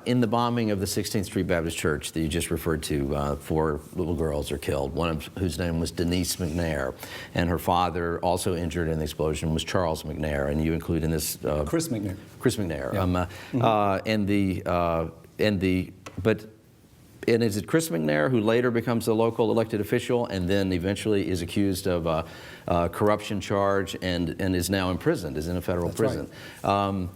in the bombing of the 16th Street Baptist Church that you just referred to, 4 little girls are killed, one of whose name was Denise McNair, and her father, also injured in the explosion, was Charles McNair, and you include in this... Chris McNair. Chris McNair. Yeah. And is it Chris McNair who later becomes a local elected official and then eventually is accused of a corruption charge and is now imprisoned, is in a federal prison? Right.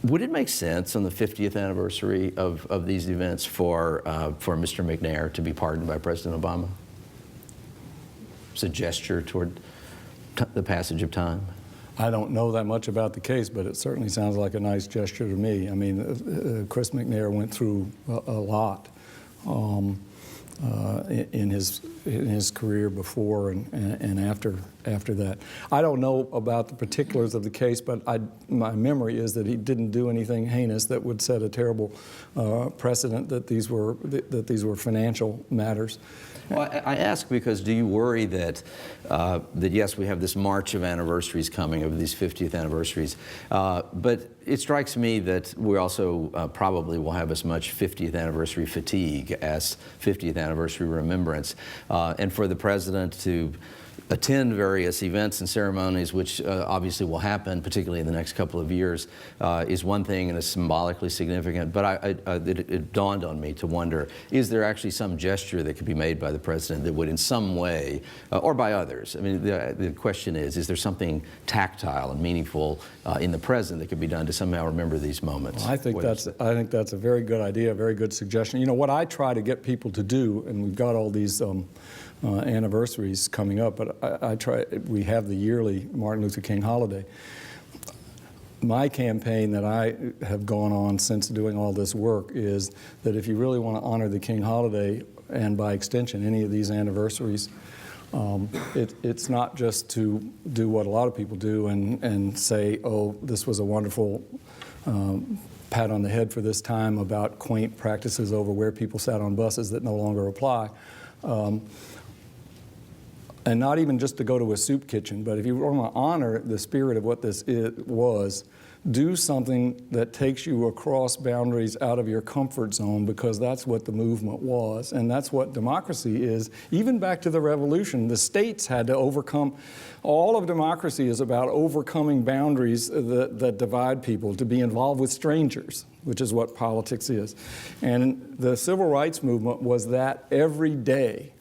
Would it make sense on the 50th anniversary of these events for Mr. McNair to be pardoned by President Obama? It's a gesture toward the passage of time. I don't know that much about the case, but it certainly sounds like a nice gesture to me. I mean, Chris McNair went through a lot in his career before and after that. I don't know about the particulars of the case, but my memory is that he didn't do anything heinous that would set a terrible precedent that these were financial matters. Well, I ask because do you worry that yes, we have this march of anniversaries coming, of these 50th anniversaries, but it strikes me that we also probably will have as much 50th anniversary fatigue as 50th anniversary remembrance, and for the president to attend various events and ceremonies, which obviously will happen, particularly in the next couple of years, is one thing and is symbolically significant. But it dawned on me to wonder, is there actually some gesture that could be made by the president that would in some way, or by others? I mean, the question is there something tactile and meaningful in the present that could be done to somehow remember these moments? Well, I think that's a very good idea, a very good suggestion. You know, what I try to get people to do, and we've got all these anniversaries coming up, but we have the yearly Martin Luther King holiday. My campaign that I have gone on since doing all this work is that if you really want to honor the King holiday, and by extension any of these anniversaries, it's not just to do what a lot of people do and say, oh, this was a wonderful pat on the head for this time about quaint practices over where people sat on buses that no longer apply. And not even just to go to a soup kitchen, but if you want to honor the spirit of what this was, do something that takes you across boundaries out of your comfort zone, because that's what the movement was, and that's what democracy is. Even back to the revolution, the states had to overcome. All of democracy is about overcoming boundaries that divide people, to be involved with strangers, which is what politics is. And the civil rights movement was that every day.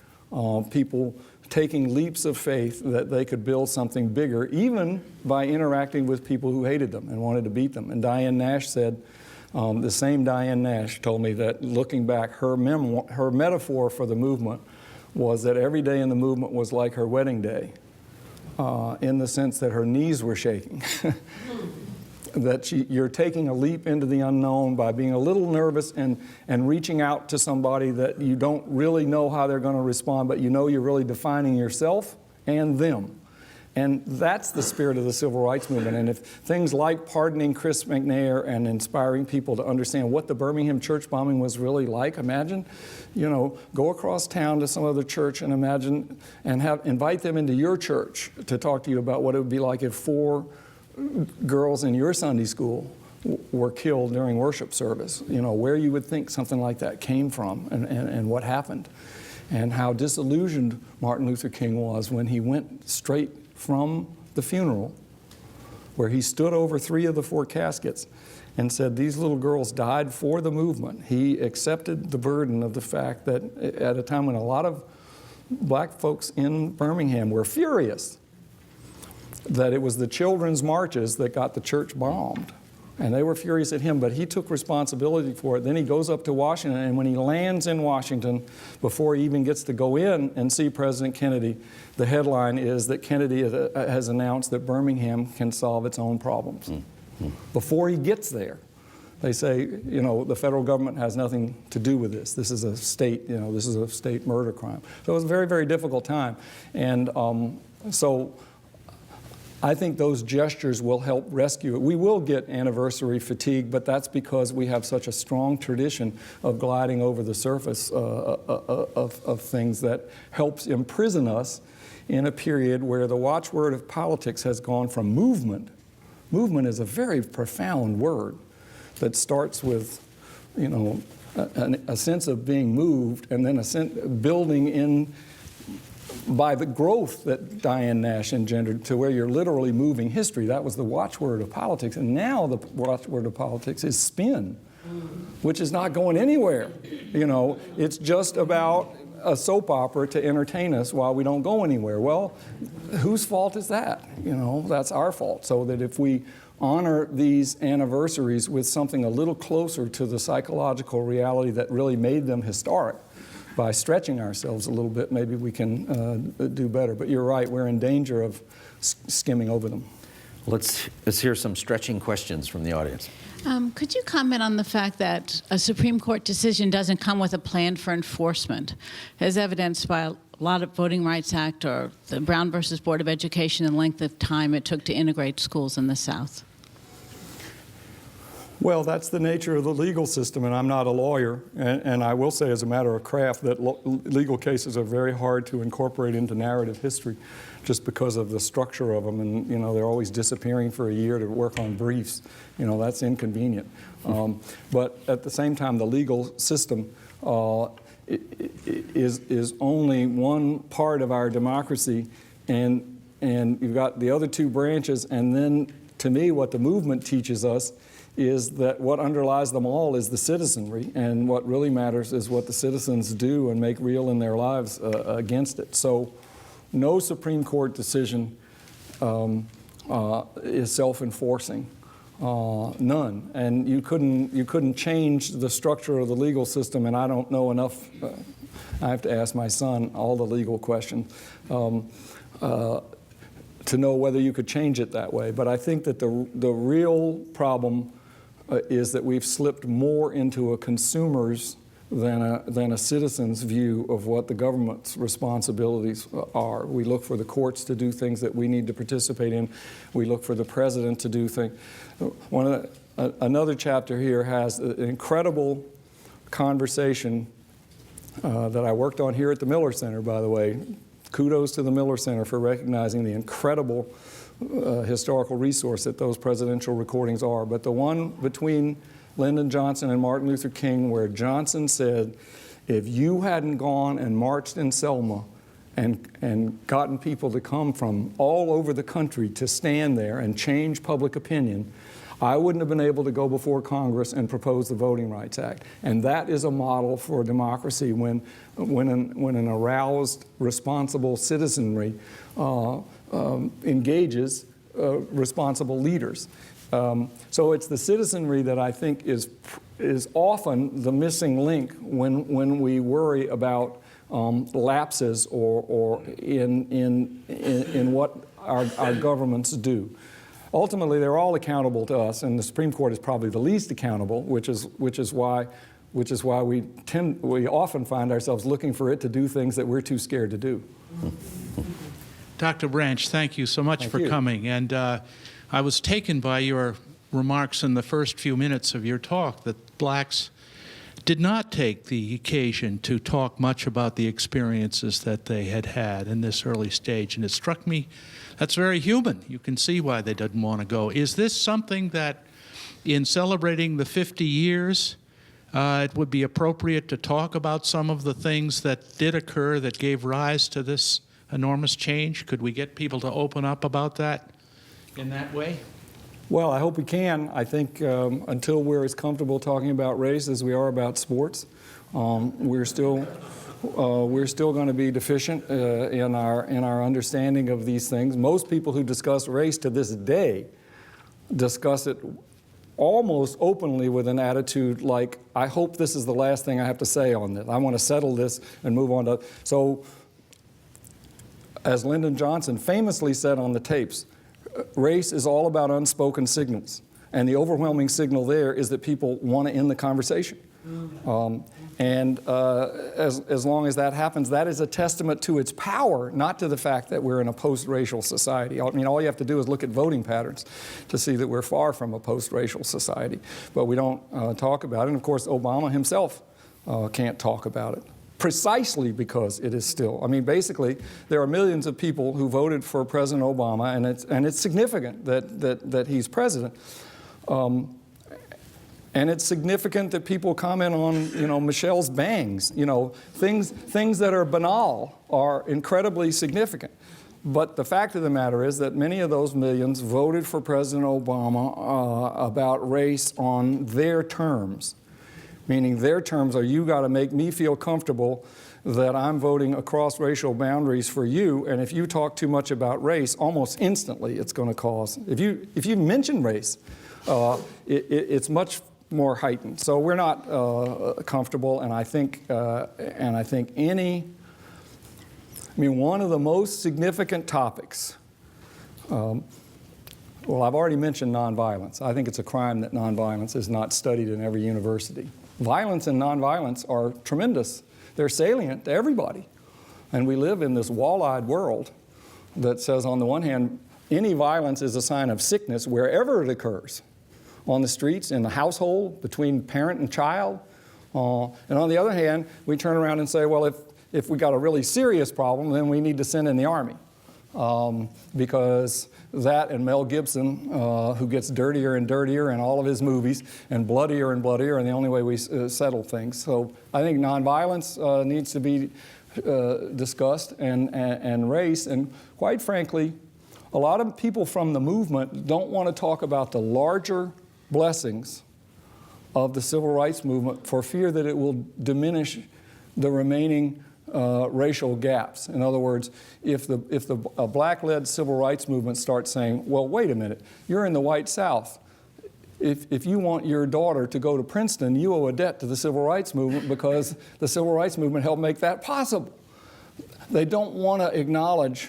People taking leaps of faith that they could build something bigger, even by interacting with people who hated them and wanted to beat them. And Diane Nash said, the same Diane Nash told me that looking back, her metaphor for the movement was that every day in the movement was like her wedding day, in the sense that her knees were shaking. That you're taking a leap into the unknown by being a little nervous and reaching out to somebody that you don't really know how they're going to respond, but you know you're really defining yourself and them. And that's the spirit of the civil rights movement. And if things like pardoning Chris McNair and inspiring people to understand what the Birmingham church bombing was really like, imagine, you know, go across town to some other church and imagine and invite them into your church to talk to you about what it would be like if 4 girls in your Sunday school were killed during worship service, you know, where you would think something like that came from and what happened, and how disillusioned Martin Luther King was when he went straight from the funeral, where he stood over 3 of the 4 caskets and said these little girls died for the movement. He accepted the burden of the fact that at a time when a lot of black folks in Birmingham were furious that it was the children's marches that got the church bombed. And they were furious at him, but he took responsibility for it. Then he goes up to Washington, and when he lands in Washington, before he even gets to go in and see President Kennedy, the headline is that Kennedy has announced that Birmingham can solve its own problems. Before he gets there, they say, you know, the federal government has nothing to do with this. This is a state, you know, this is a state murder crime. So it was a very, very difficult time. And so I think those gestures will help rescue it. We will get anniversary fatigue, but that's because we have such a strong tradition of gliding over the surface of things that helps imprison us in a period where the watchword of politics has gone from movement. Movement is a very profound word that starts with, you know, a sense of being moved, and then a sense building in by the growth that Diane Nash engendered to where you're literally moving history. That was the watchword of politics. And now the watchword of politics is spin, which is not going anywhere. You know, it's just about a soap opera to entertain us while we don't go anywhere. Well, whose fault is that? You know, that's our fault. So that if we honor these anniversaries with something a little closer to the psychological reality that really made them historic, by stretching ourselves a little bit, maybe we can do better. But you're right, we're in danger of skimming over them. Let's hear some stretching questions from the audience. Could you comment on the fact that a Supreme Court decision doesn't come with a plan for enforcement, as evidenced by a lot of Voting Rights Act or the Brown versus Board of Education and the length of time it took to integrate schools in the South? Well, that's the nature of the legal system, and I'm not a lawyer. And I will say as a matter of craft that legal cases are very hard to incorporate into narrative history just because of the structure of them. And, you know, they're always disappearing for a year to work on briefs. You know, that's inconvenient. But at the same time, the legal system is only one part of our democracy, and you've got the other two branches. And then, to me, what the movement teaches us is that what underlies them all is the citizenry, and what really matters is what the citizens do and make real in their lives against it. So no Supreme Court decision is self-enforcing, none. And you couldn't change the structure of the legal system, and I don't know enough, I have to ask my son all the legal questions, to know whether you could change it that way. But I think that the real problem is that we've slipped more into a consumer's than a citizen's view of what the government's responsibilities are. We look for the courts to do things that we need to participate in. We look for the president to do things. Another chapter here has an incredible conversation that I worked on here at the Miller Center, by the way. Kudos to the Miller Center for recognizing the incredible historical resource that those presidential recordings are. But the one between Lyndon Johnson and Martin Luther King, where Johnson said, if you hadn't gone and marched in Selma and gotten people to come from all over the country to stand there and change public opinion, I wouldn't have been able to go before Congress and propose the Voting Rights Act. And that is a model for democracy when an aroused, responsible citizenry engages responsible leaders. So it's the citizenry that I think is often the missing link when we worry about lapses or in what our governments do. Ultimately, they're all accountable to us, and the Supreme Court is probably the least accountable, which is why we often find ourselves looking for it to do things that we're too scared to do. Dr. Branch, thank you so much for coming. And I was taken by your remarks in the first few minutes of your talk that blacks did not take the occasion to talk much about the experiences that they had had in this early stage. And it struck me that's very human. You can see why they didn't want to go. Is this something that in celebrating the 50 years, it would be appropriate to talk about some of the things that did occur that gave rise to this enormous change? Could we get people to open up about that in that way? Well, I hope we can. I think until we're as comfortable talking about race as we are about sports, we're still going to be deficient in our understanding of these things. Most people who discuss race to this day discuss it almost openly with an attitude like, I hope this is the last thing I have to say on this. I want to settle this and move on to. So, as Lyndon Johnson famously said on the tapes, race is all about unspoken signals. And the overwhelming signal there is that people want to end the conversation. As long as that happens, that is a testament to its power, not to the fact that we're in a post-racial society. I mean, all you have to do is look at voting patterns to see that we're far from a post-racial society. But we don't talk about it. And of course, Obama himself can't talk about it. precisely because it is still. I mean, basically, there are millions of people who voted for President Obama, and it's significant that he's president. And it's significant that people comment on, Michelle's bangs. Things that are banal are incredibly significant. But the fact of the matter is that many of those millions voted for President Obama about race on their terms. Meaning their terms are, you got to make me feel comfortable that I'm voting across racial boundaries for you, and if you talk too much about race, almost instantly it's going to cause, if you mention race, it's much more heightened. So we're not comfortable, and I think one of the most significant topics, well, I've already mentioned nonviolence. I think it's a crime that nonviolence is not studied in every university. Violence and nonviolence are tremendous. They're salient to everybody. And we live in this wall-eyed world that says, on the one hand, any violence is a sign of sickness wherever it occurs. On the streets, in the household, between parent and child. And on the other hand, we turn around and say, well, if we got a really serious problem, then we need to send in the Army. Because that and Mel Gibson, who gets dirtier and dirtier in all of his movies, and bloodier and bloodier, and the only way we settle things. So I think nonviolence needs to be discussed, and race, and quite frankly, a lot of people from the movement don't want to talk about the larger blessings of the civil rights movement for fear that it will diminish the remaining racial gaps. In other words, if the black-led civil rights movement starts saying, well, wait a minute, you're in the white South. If you want your daughter to go to Princeton, you owe a debt to the civil rights movement because the civil rights movement helped make that possible. They don't want to acknowledge,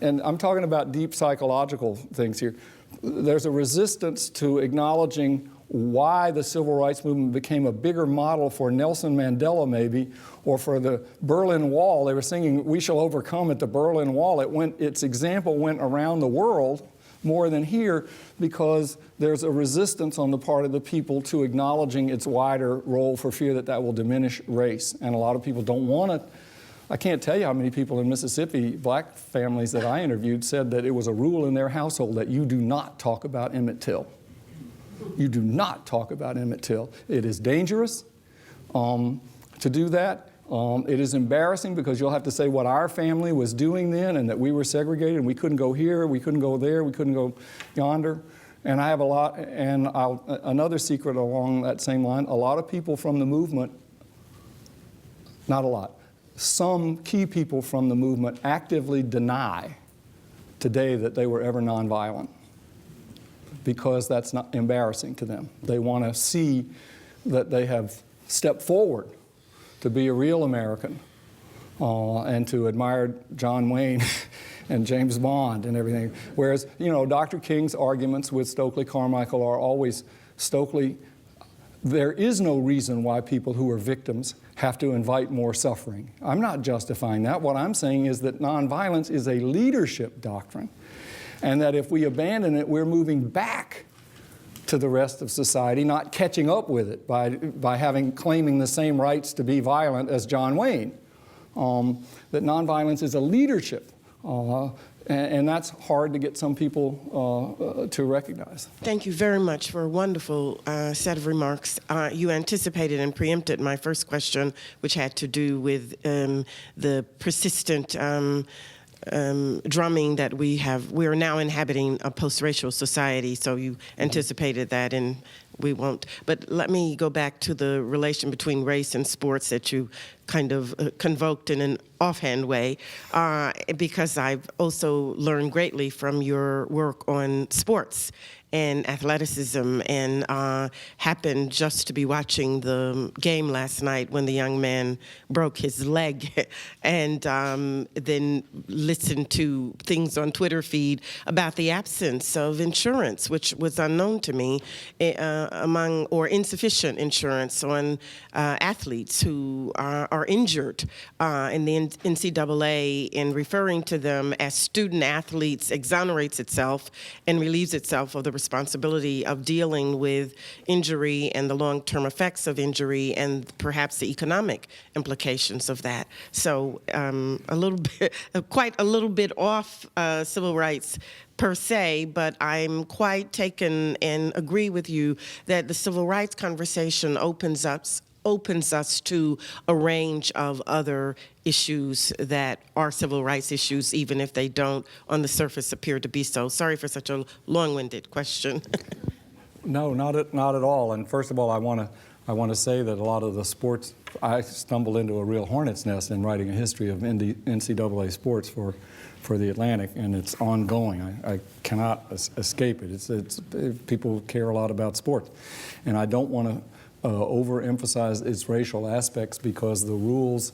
and I'm talking about deep psychological things here, there's a resistance to acknowledging why the civil rights movement became a bigger model for Nelson Mandela, maybe, or for the Berlin Wall. They were singing, "We shall overcome" at the Berlin Wall. Its example went around the world more than here because there's a resistance on the part of the people to acknowledging its wider role for fear that that will diminish race. And a lot of people don't want to. I can't tell you how many people in Mississippi, black families that I interviewed, said that it was a rule in their household that you do not talk about Emmett Till. You do not talk about Emmett Till. It is dangerous to do that. It is embarrassing because you'll have to say what our family was doing then and that we were segregated and we couldn't go here, we couldn't go there, we couldn't go yonder. And I have a lot, and another secret along that same line, a lot of people from the movement, not a lot, some key people from the movement actively deny today that they were ever nonviolent because that's not embarrassing to them. They want to see that they have stepped forward to be a real American and to admire John Wayne and James Bond and everything. Whereas, Dr. King's arguments with Stokely Carmichael are always, Stokely, there is no reason why people who are victims have to invite more suffering. I'm not justifying that. What I'm saying is that nonviolence is a leadership doctrine, and that if we abandon it, we're moving back to the rest of society, not catching up with it by claiming the same rights to be violent as John Wayne. That nonviolence is a leadership, and that's hard to get some people to recognize. Thank you very much for a wonderful set of remarks. You anticipated and preempted my first question, which had to do with the persistent drumming that we have. We are now inhabiting a post-racial society, so you anticipated that, and we won't. But let me go back to the relation between race and sports that you kind of convoked in an offhand way, because I've also learned greatly from your work on sports and athleticism, and happened just to be watching the game last night when the young man broke his leg, and then listened to things on Twitter feed about the absence of insurance, which was unknown to me, or insufficient insurance on athletes who are injured. And the NCAA, in referring to them as student athletes, exonerates itself and relieves itself of the responsibility of dealing with injury and the long-term effects of injury and perhaps the economic implications of that. So a little bit, quite a little bit off civil rights per se, but I'm quite taken and agree with you that the civil rights conversation opens us to a range of other issues that are civil rights issues, even if they don't on the surface appear to be so. Sorry for such a long-winded question. No, not at all. And first of all, I want to say that a lot of the sports, I stumbled into a real hornet's nest in writing a history of NCAA sports for the Atlantic, and it's ongoing. I cannot escape it. It's people care a lot about sports, and I don't want to overemphasize its racial aspects, because the rules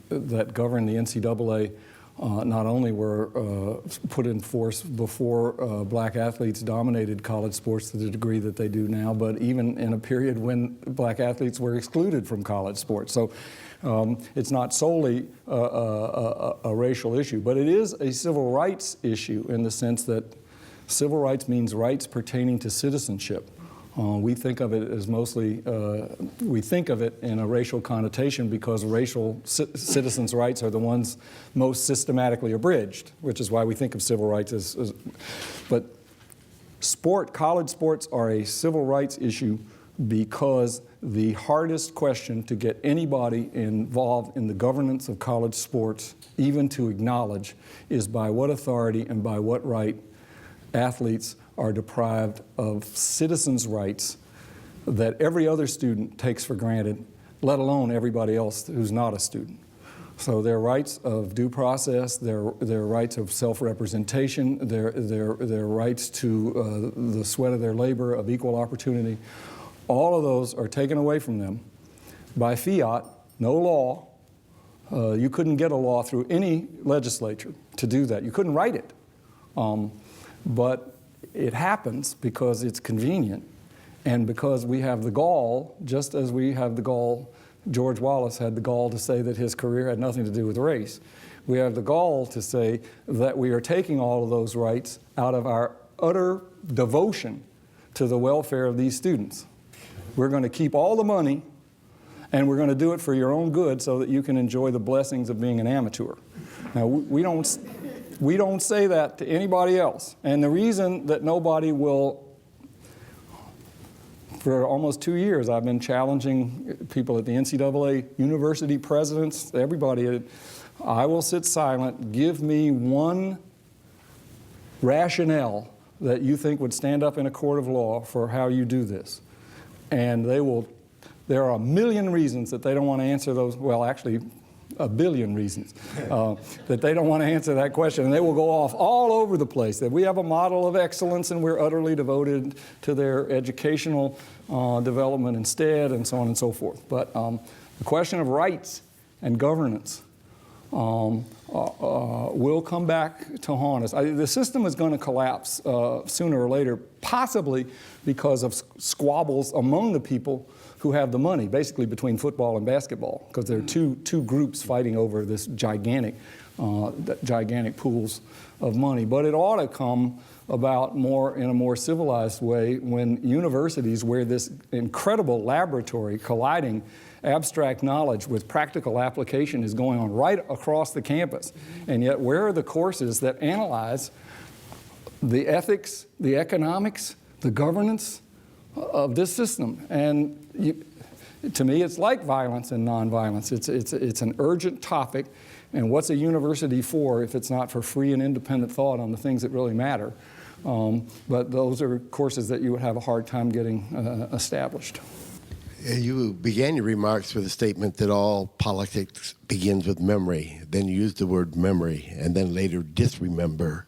that govern the NCAA not only were put in force before black athletes dominated college sports to the degree that they do now, but even in a period when black athletes were excluded from college sports. So it's not solely a racial issue, but it is a civil rights issue in the sense that civil rights means rights pertaining to citizenship. We think of it as mostly, we think of it in a racial connotation because racial citizens' rights are the ones most systematically abridged, which is why we think of civil rights as but college sports are a civil rights issue because the hardest question to get anybody involved in the governance of college sports even to acknowledge is by what authority and by what right athletes are deprived of citizens' rights that every other student takes for granted, let alone everybody else who's not a student. So their rights of due process, their rights of self-representation, their rights to the sweat of their labor, of equal opportunity, all of those are taken away from them by fiat, no law. You couldn't get a law through any legislature to do that. You couldn't write it. But it happens because it's convenient and because we have the gall, just as we have the gall, George Wallace had the gall to say that his career had nothing to do with race. We have the gall to say that we are taking all of those rights out of our utter devotion to the welfare of these students. We're going to keep all the money and we're going to do it for your own good so that you can enjoy the blessings of being an amateur. Now, we don't say that to anybody else. And the reason that nobody will, for almost 2 years, I've been challenging people at the NCAA, university presidents, everybody. I will sit silent. Give me one rationale that you think would stand up in a court of law for how you do this. And there are a million reasons that they don't want to answer those, well, actually, a billion reasons that they don't want to answer that question, and they will go off all over the place, that we have a model of excellence and we're utterly devoted to their educational development instead, and so on and so forth. But the question of rights and governance will come back to haunt us. The system is going to collapse sooner or later, possibly because of squabbles among the people who have the money, basically between football and basketball, because there are two groups fighting over this gigantic pools of money. But it ought to come about in a more civilized way when universities, where this incredible laboratory colliding abstract knowledge with practical application is going on right across the campus. And yet, where are the courses that analyze the ethics, the economics, the governance of this system? And to me, it's like violence and nonviolence. It's an urgent topic, and what's a university for if it's not for free and independent thought on the things that really matter? But those are courses that you would have a hard time getting established. You began your remarks with a statement that all politics begins with memory. Then you used the word memory, and then later disremember.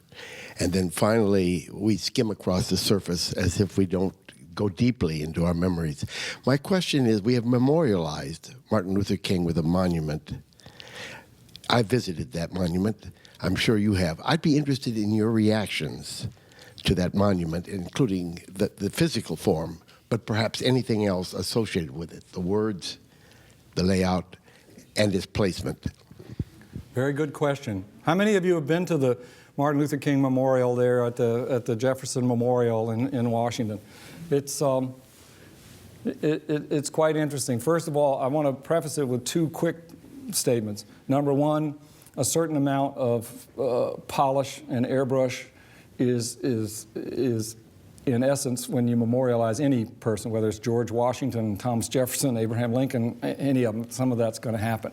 And then finally, we skim across the surface as if we don't go deeply into our memories. My question is, we have memorialized Martin Luther King with a monument. I visited that monument. I'm sure you have. I'd be interested in your reactions to that monument, including the physical form, but perhaps anything else associated with it, the words, the layout, and its placement? Very good question. How many of you have been to the Martin Luther King Memorial there at the Jefferson Memorial in Washington? It's quite interesting. First of all, I want to preface it with two quick statements. Number one, a certain amount of polish and airbrush is in essence, when you memorialize any person, whether it's George Washington, Thomas Jefferson, Abraham Lincoln, any of them, some of that's going to happen.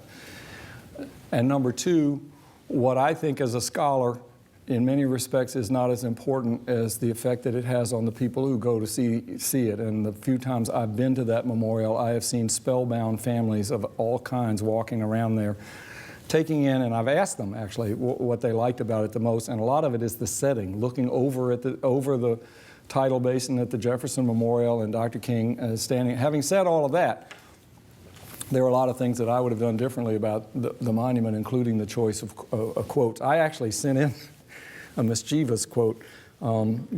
And number two, what I think as a scholar, in many respects, is not as important as the effect that it has on the people who go to see it. And the few times I've been to that memorial, I have seen spellbound families of all kinds walking around there, taking in, and I've asked them actually what they liked about it the most, and a lot of it is the setting, looking over at over the tidal basin at the Jefferson Memorial and Dr. King standing. Having said all of that, there are a lot of things that I would have done differently about the monument, including the choice of quotes. I actually sent in a mischievous quote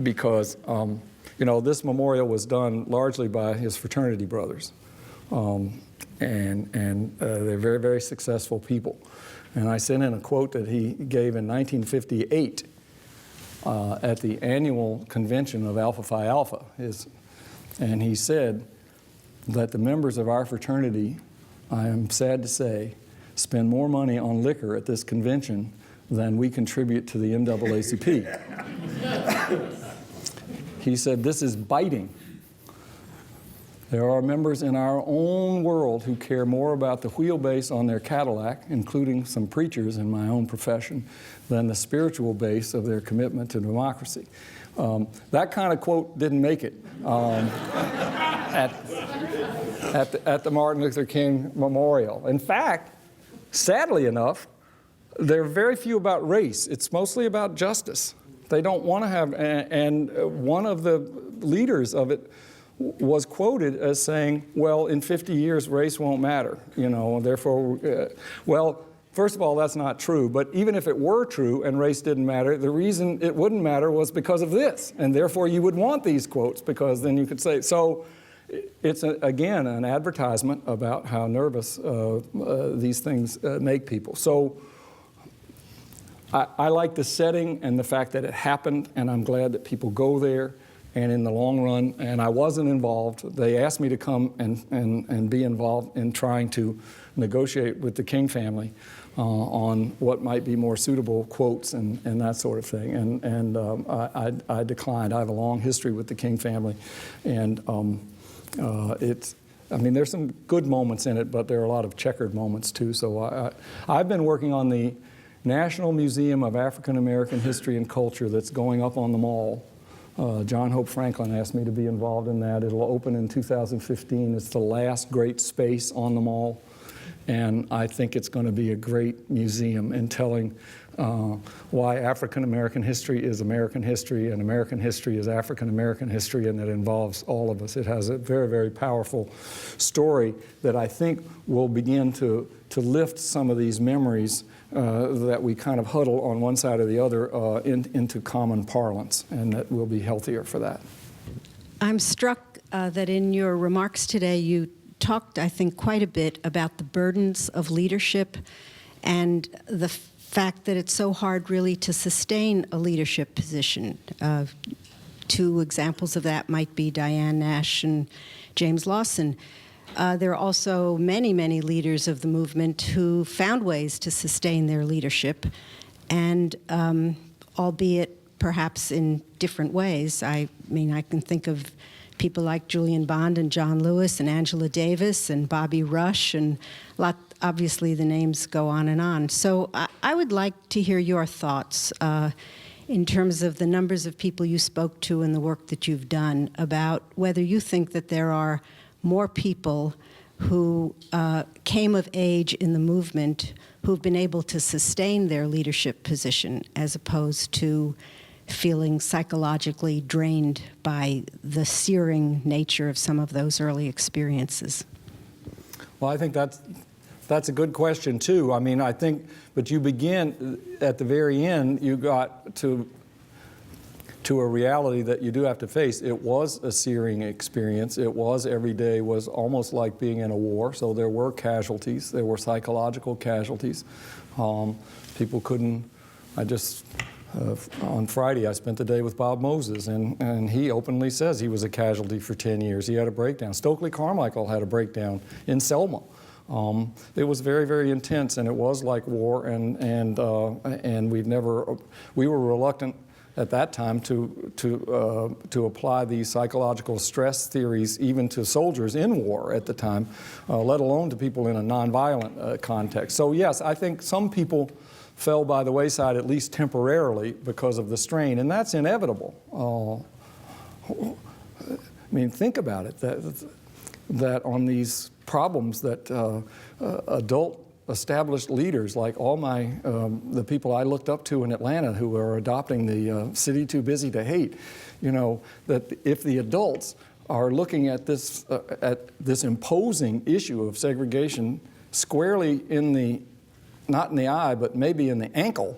because, you know, this memorial was done largely by his fraternity brothers. And they're very, very successful people. And I sent in a quote that he gave in 1958 at the annual convention of Alpha Phi Alpha. And he said that the members of our fraternity, I am sad to say, spend more money on liquor at this convention than we contribute to the NAACP. He said, this is biting. There are members in our own world who care more about the wheelbase on their Cadillac, including some preachers in my own profession, than the spiritual base of their commitment to democracy. That kind of quote didn't make it at the Martin Luther King Memorial. In fact, sadly enough, there are very few about race. It's mostly about justice. They don't want to have, and one of the leaders of it was quoted as saying, well, in 50 years, race won't matter, you know, therefore, well, first of all, that's not true, but even if it were true and race didn't matter, the reason it wouldn't matter was because of this, and therefore you would want these quotes, because then you could say, so it's, again, an advertisement about how nervous these things make people. So I like the setting and the fact that it happened, and I'm glad that people go there. And in the long run, and I wasn't involved, they asked me to come and be involved in trying to negotiate with the King family on what might be more suitable quotes and that sort of thing. And I declined. I have a long history with the King family. And I mean, there's some good moments in it, but there are a lot of checkered moments too. So I've been working on the National Museum of African American History and Culture that's going up on the Mall. John Hope Franklin asked me to be involved in that. It'll open in 2015. It's the last great space on the Mall, and I think it's going to be a great museum in telling why African American history is American history and American history is African American history, and that involves all of us. It has a very, very powerful story that I think will begin to lift some of these memories that we kind of huddle on one side or the other into common parlance, and that we'll be healthier for that. I'm struck that in your remarks today you talked, I think, quite a bit about the burdens of leadership and the fact that it's so hard really to sustain a leadership position. Two examples of that might be Diane Nash and James Lawson. There are also many, many leaders of the movement who found ways to sustain their leadership, and albeit perhaps in different ways. I mean, I can think of people like Julian Bond and John Lewis and Angela Davis and Bobby Rush, and obviously the names go on and on. So I would like to hear your thoughts in terms of the numbers of people you spoke to and the work that you've done about whether you think that there are more people who came of age in the movement who've been able to sustain their leadership position as opposed to feeling psychologically drained by the searing nature of some of those early experiences. Well, I think that's a good question too. I mean, I think, but you begin at the very end, you got to to a reality that you do have to face. It was a searing experience. It was, every day was almost like being in a war. So there were casualties. There were psychological casualties. People couldn't, on Friday, I spent the day with Bob Moses, and he openly says he was a casualty for 10 years. He had a breakdown. Stokely Carmichael had a breakdown in Selma. It was very, very intense, and it was like war, and we were reluctant at that time to apply these psychological stress theories even to soldiers in war at the time, let alone to people in a nonviolent context. So yes, I think some people fell by the wayside, at least temporarily, because of the strain, and that's inevitable. I mean, think about it, that on these problems that adult established leaders like all the people I looked up to in Atlanta who are adopting the city too busy to hate, that if the adults are looking at this imposing issue of segregation squarely not in the eye, but maybe in the ankle,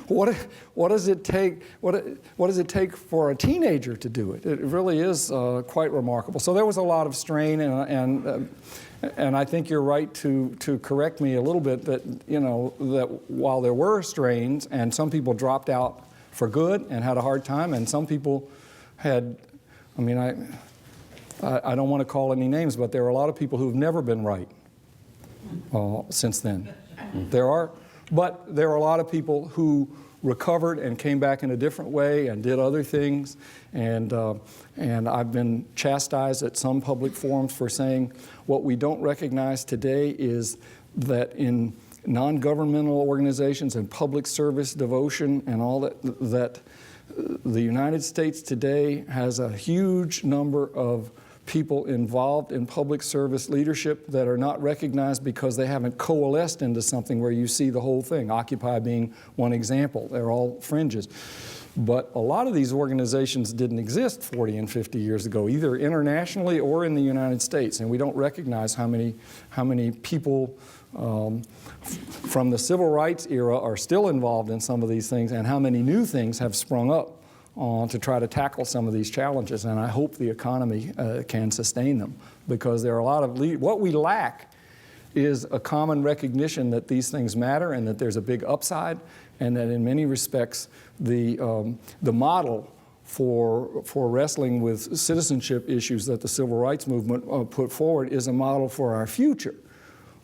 what does it take? What does it take for a teenager to do it? It really is quite remarkable. So there was a lot of strain, and I think you're right to correct me a little bit that that while there were strains and some people dropped out for good and had a hard time, and some people had, I mean, I don't want to call any names, but there are a lot of people who've never been right since then. But there are a lot of people who recovered and came back in a different way and did other things, and I've been chastised at some public forums for saying what we don't recognize today is that in non-governmental organizations and public service devotion and all that the United States today has a huge number of people involved in public service leadership that are not recognized because they haven't coalesced into something where you see the whole thing, Occupy being one example. They're all fringes. But a lot of these organizations didn't exist 40 and 50 years ago, either internationally or in the United States, and we don't recognize how many people from the civil rights era are still involved in some of these things, and how many new things have sprung up to try to tackle some of these challenges, and I hope the economy can sustain them, because there are a lot of what we lack is a common recognition that these things matter and that there's a big upside, and that in many respects the model for wrestling with citizenship issues that the civil rights movement put forward is a model for our future.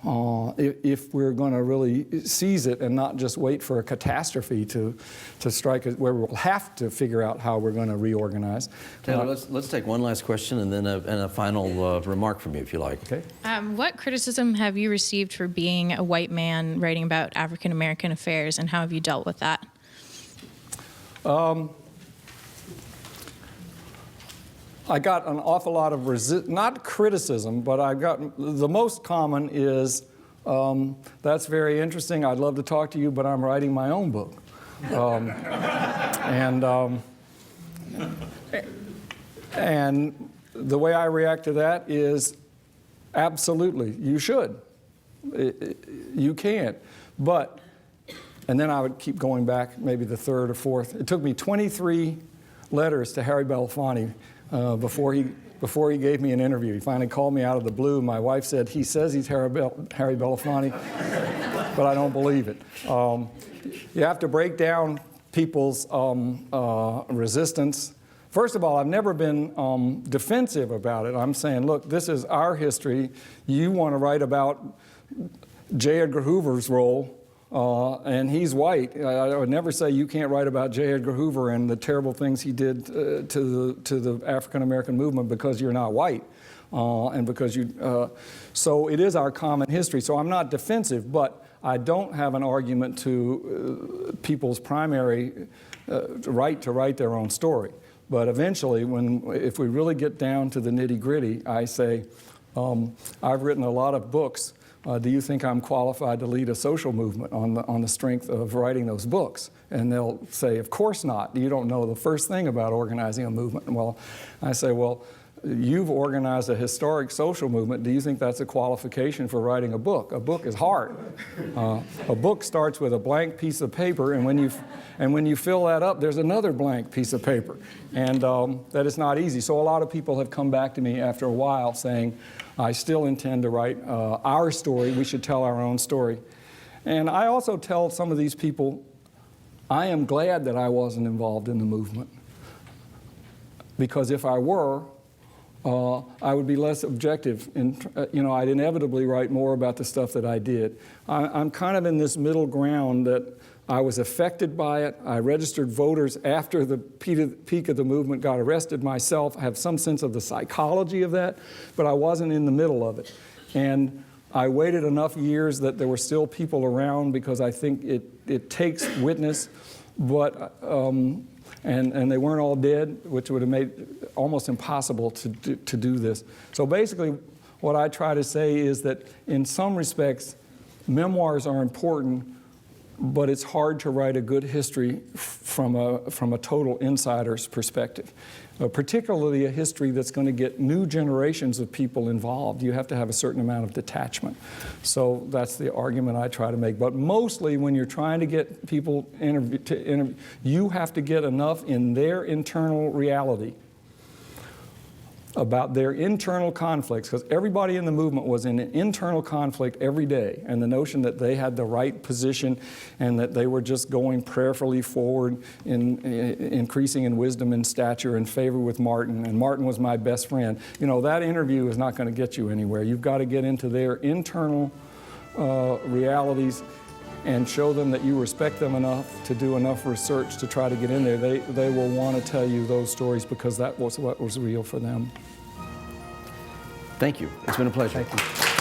If we're going to really seize it and not just wait for a catastrophe to strike us, where we'll have to figure out how we're going to reorganize. Taylor, let's take one last question and then a final remark from you, if you like. Okay. What criticism have you received for being a white man writing about African American affairs, and how have you dealt with that? I got an awful lot of not criticism, but I got the most common is, that's very interesting. I'd love to talk to you, but I'm writing my own book. And the way I react to that is, absolutely, you should. You can. But, and then I would keep going back, maybe the third or fourth. It took me 23 letters to Harry Belafonte before he gave me an interview. He finally called me out of the blue. My wife said, he says he's Harry Belafonte, but I don't believe it. You have to break down people's resistance. First of all, I've never been defensive about it. I'm saying, look, this is our history. You want to write about J. Edgar Hoover's role, and he's white. I would never say you can't write about J. Edgar Hoover and the terrible things he did to the African American movement because you're not white, and because you. So it is our common history. So I'm not defensive, but I don't have an argument to people's primary right to write their own story. But eventually, if we really get down to the nitty-gritty, I say, I've written a lot of books. Do you think I'm qualified to lead a social movement on the strength of writing those books? And they'll say, of course not. You don't know the first thing about organizing a movement. Well, I say, well, you've organized a historic social movement. Do you think that's a qualification for writing a book? A book is hard. A book starts with a blank piece of paper, and when you fill that up, there's another blank piece of paper, and that is not easy. So a lot of people have come back to me after a while saying, I still intend to write our story. We should tell our own story. And I also tell some of these people, I am glad that I wasn't involved in the movement, because if I were, I would be less objective. I'd inevitably write more about the stuff that I did. I'm kind of in this middle ground that I was affected by it. I registered voters after the peak of the movement, got arrested myself. I have some sense of the psychology of that, but I wasn't in the middle of it. And I waited enough years that there were still people around, because I think it takes witness, but and they weren't all dead, which would have made it almost impossible to do this. So basically, what I try to say is that in some respects, memoirs are important, but it's hard to write a good history from a total insider's perspective, particularly a history that's going to get new generations of people involved. You have to have a certain amount of detachment. So that's the argument I try to make. But mostly when you're trying to get people to interview, you have to get enough in their internal reality about their internal conflicts, because everybody in the movement was in an internal conflict every day, and the notion that they had the right position and that they were just going prayerfully forward in increasing in wisdom and stature and favor with Martin, and Martin was my best friend. That interview is not going to get you anywhere. You've got to get into their internal realities and show them that you respect them enough to do enough research to try to get in there. They will want to tell you those stories because that was what was real for them. Thank you. It's been a pleasure. Thank you.